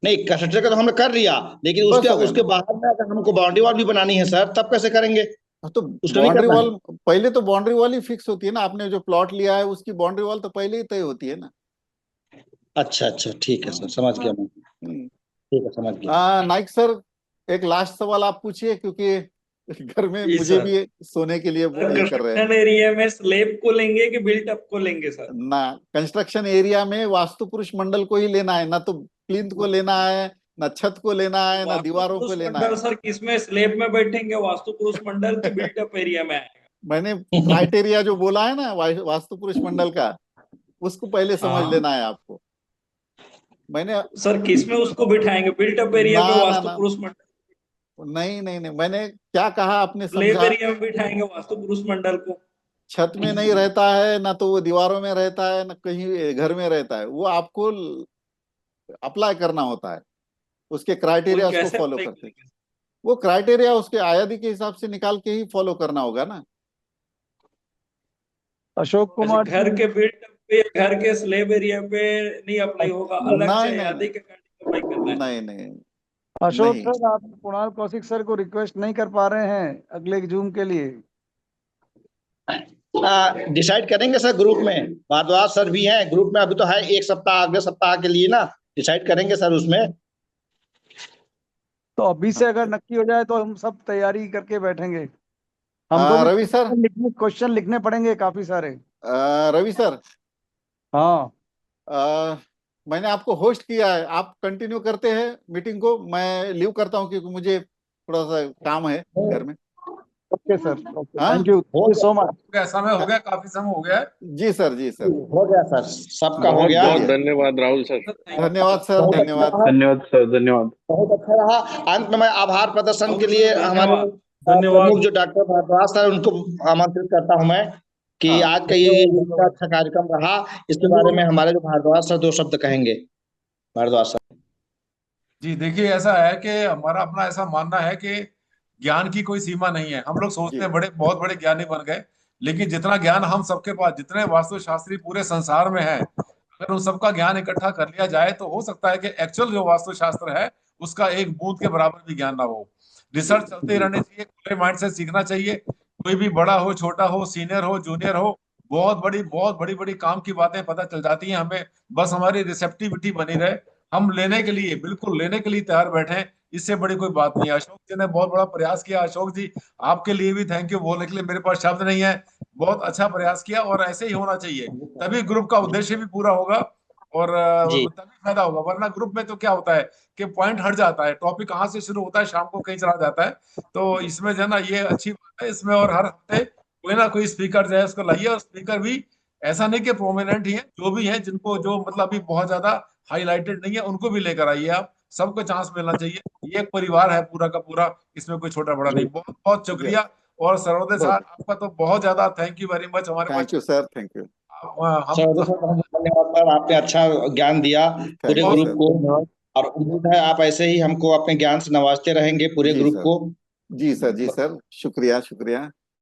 नहीं, कंस्ट्रक्शन का तो हमने कर लिया, लेकिन बस उसके हो गया उसके ना। बाहर में अगर हमको बाउंड्री वॉल भी बनानी है सर, तब कैसे करेंगे? तो उसका भी बाउंड्री करना वॉल, है? पहले तो बाउंड्री वॉल ही फिक्स होती है ना, आपने जो प्लॉट लिया है उसकी बाउंड्री वॉल तो पहले ही तय होती है ना। अच्छा अच्छा, ठीक है सर, समझ गया मैं, ठीक है, समझ गया। नाइक सर, एक लास्ट सवाल आप पूछिए, क्योंकि घर में जी मुझे सर। भी सोने के लिए वो नहीं कर रहे हैं कंस्ट्रक्शन एरिया में स्लेब को लेंगे कि बिल्ट अप को लेंगे सर? ना। कंस्ट्रक्शन एरिया में वास्तु पुरुष मंडल को ही लेना है ना, तो प्लिंथ को लेना है, ना छत को लेना है, ना वास्तु दीवारों को पुरुष लेना मंडल है। सर किसमें, स्लेब में बैठेंगे वास्तु पुरुष मंडल की बिल्ट अप एरिया में आएगा? मैंने क्राइटेरिया जो बोला है ना वास्तु पुरुष मंडल का, उसको पहले समझ हाँ लेना है आपको। मैंने सर, किसमें उसको बिठाएंगे, बिल्ट अप एरिया ना में ना वास्तु ना पुरुष मंडल? नहीं नहीं नहीं, मैंने क्या कहा आपने स्लेब समझा? एरिया में बिठाएंगे वास्तु पुरुष मंडल को। छत में नहीं रहता है ना, तो वो दीवारों में रहता है ना कहीं घर में रहता है, वो आपको अप्लाई करना होता है, उसके क्राइटेरिया उसको कैसे फॉलो apply करते हैं। वो क्राइटेरिया उसके आयादी के हिसाब से निकाल के ही फॉलो करना होगा ना। अशोक कुमार घर सिंह, के बिल्डअप पे, घर के स्लेब एरिया पे नहीं अप्लाई होगा, अलग से नहीं आयादी के अकॉर्डिंग अप्लाई करना है। नहीं नहीं अशोक नहीं। सर, आप कुणाल कौशिक सर को रिक्वेस्ट नहीं कर पा रहे हैं अगले जूम के लिए? डिसाइड करेंगे सर ग्रुप में, भारद्वाज सर भी हैं ग्रुप में, अभी तो है एक सप्ताह, अगले सप्ताह के लिए ना डिसाइड करेंगे सर उसमें। तो अभी से अगर नक्की हो जाए तो हम सब तैयारी करके बैठेंगे। हमको भी रवि सर, क्वेश्चन लिखने पड़ेंगे काफी सारे। रवि सर, हाँ, मैंने आपको होस्ट किया है, आप कंटिन्यू करते हैं मीटिंग को, मैं लीव करता हूं क्योंकि मुझे थोड़ा सा काम है घर में। ओके सर, हाँ? Thank you so much. समय हो गया, काफी समय हो गया है। जी सर, जी सर, हो गया सर, सबका हो गया। बहुत धन्यवाद राहुल सर। धन्यवाद सर, धन्यवाद। धन्यवाद सर, धन्यवाद। बहुत अच्छा रहा। अंत में मैं आभार प्रदर्शन के लिए हमारे धन्यवाद। प्रमुख जो डॉक्टर भारद्वाज सर, उनको आमंत्रित करता हूं मैं कि हाँ। आज का ये इतना अच्छा कार्यक्रम रहा, इसके बारे में हमारे जो भारद्वाज सर 2 शब्द कहेंगे। भारद्वाज सर। जी देखिए, ऐसा है कि हमारा अपना ऐसा मानना है कि ज्ञान की कोई सीमा नहीं है। हम लोग सोचते हैं बहुत बड़े ज्ञानी बन गए, लेकिन जितना ज्ञान हम सबके पास, जितने वास्तुशास्त्री पूरे संसार में है, अगर उन सबका ज्ञान इकट्ठा कर लिया जाए तो हो सकता है कि एक्चुअल जो वास्तुशास्त्र है उसका एक बूंद के बराबर भी ज्ञान ना हो। रिसर्च चलते रहने चाहिए, खुले माइंड से सीखना चाहिए। कोई भी बड़ा हो, छोटा हो, सीनियर हो, जूनियर हो, बहुत बड़ी बड़ी काम की बातें पता चल जाती हैं हमें। बस हमारी रिसेप्टिविटी बनी रहे, हम लेने के लिए, बिल्कुल लेने के लिए तैयार बैठे हैं, इससे बड़ी कोई बात नहीं है। अशोक जी ने बहुत बड़ा प्रयास किया। अशोक जी, आपके लिए भी थैंक यू, बोलने के लिए मेरे पास शब्द नहीं है। बहुत अच्छा प्रयास किया और ऐसे ही होना चाहिए, तभी ग्रुप का उद्देश्य भी पूरा होगा और तभी फायदा होगा। वरना ग्रुप में तो क्या होता है कि पॉइंट हट जाता है, टॉपिक कहाँ से शुरू होता है शाम को कहीं चला जाता है। तो इसमें जो है ना, ये अच्छी बात है इसमें, और हर हफ्ते कोई ना कोई स्पीकर जो है उसको लाइए, और स्पीकर भी ऐसा नहीं कि प्रोमिनेंट ही है, जो भी है जिनको जो मतलब अभी बहुत ज्यादा हाईलाइटेड नहीं है उनको भी लेकर आइए। आप सबको चांस मिलना चाहिए, ये एक परिवार है पूरा का पूरा, इसमें कोई छोटा बड़ा नहीं। बहुत बहुत शुक्रिया। और सर्वोदय सर, आपका तो बहुत ज्यादा थैंक यू वेरी मच हमारे पास। Thank you sir, thank you. धन्यवाद सर, आपने अच्छा ज्ञान दिया पूरे ग्रुप को, और उम्मीद है आप ऐसे ही हमको अपने ज्ञान से नवाजते रहेंगे पूरे ग्रुप को। जी सर, जी सर, शुक्रिया शुक्रिया।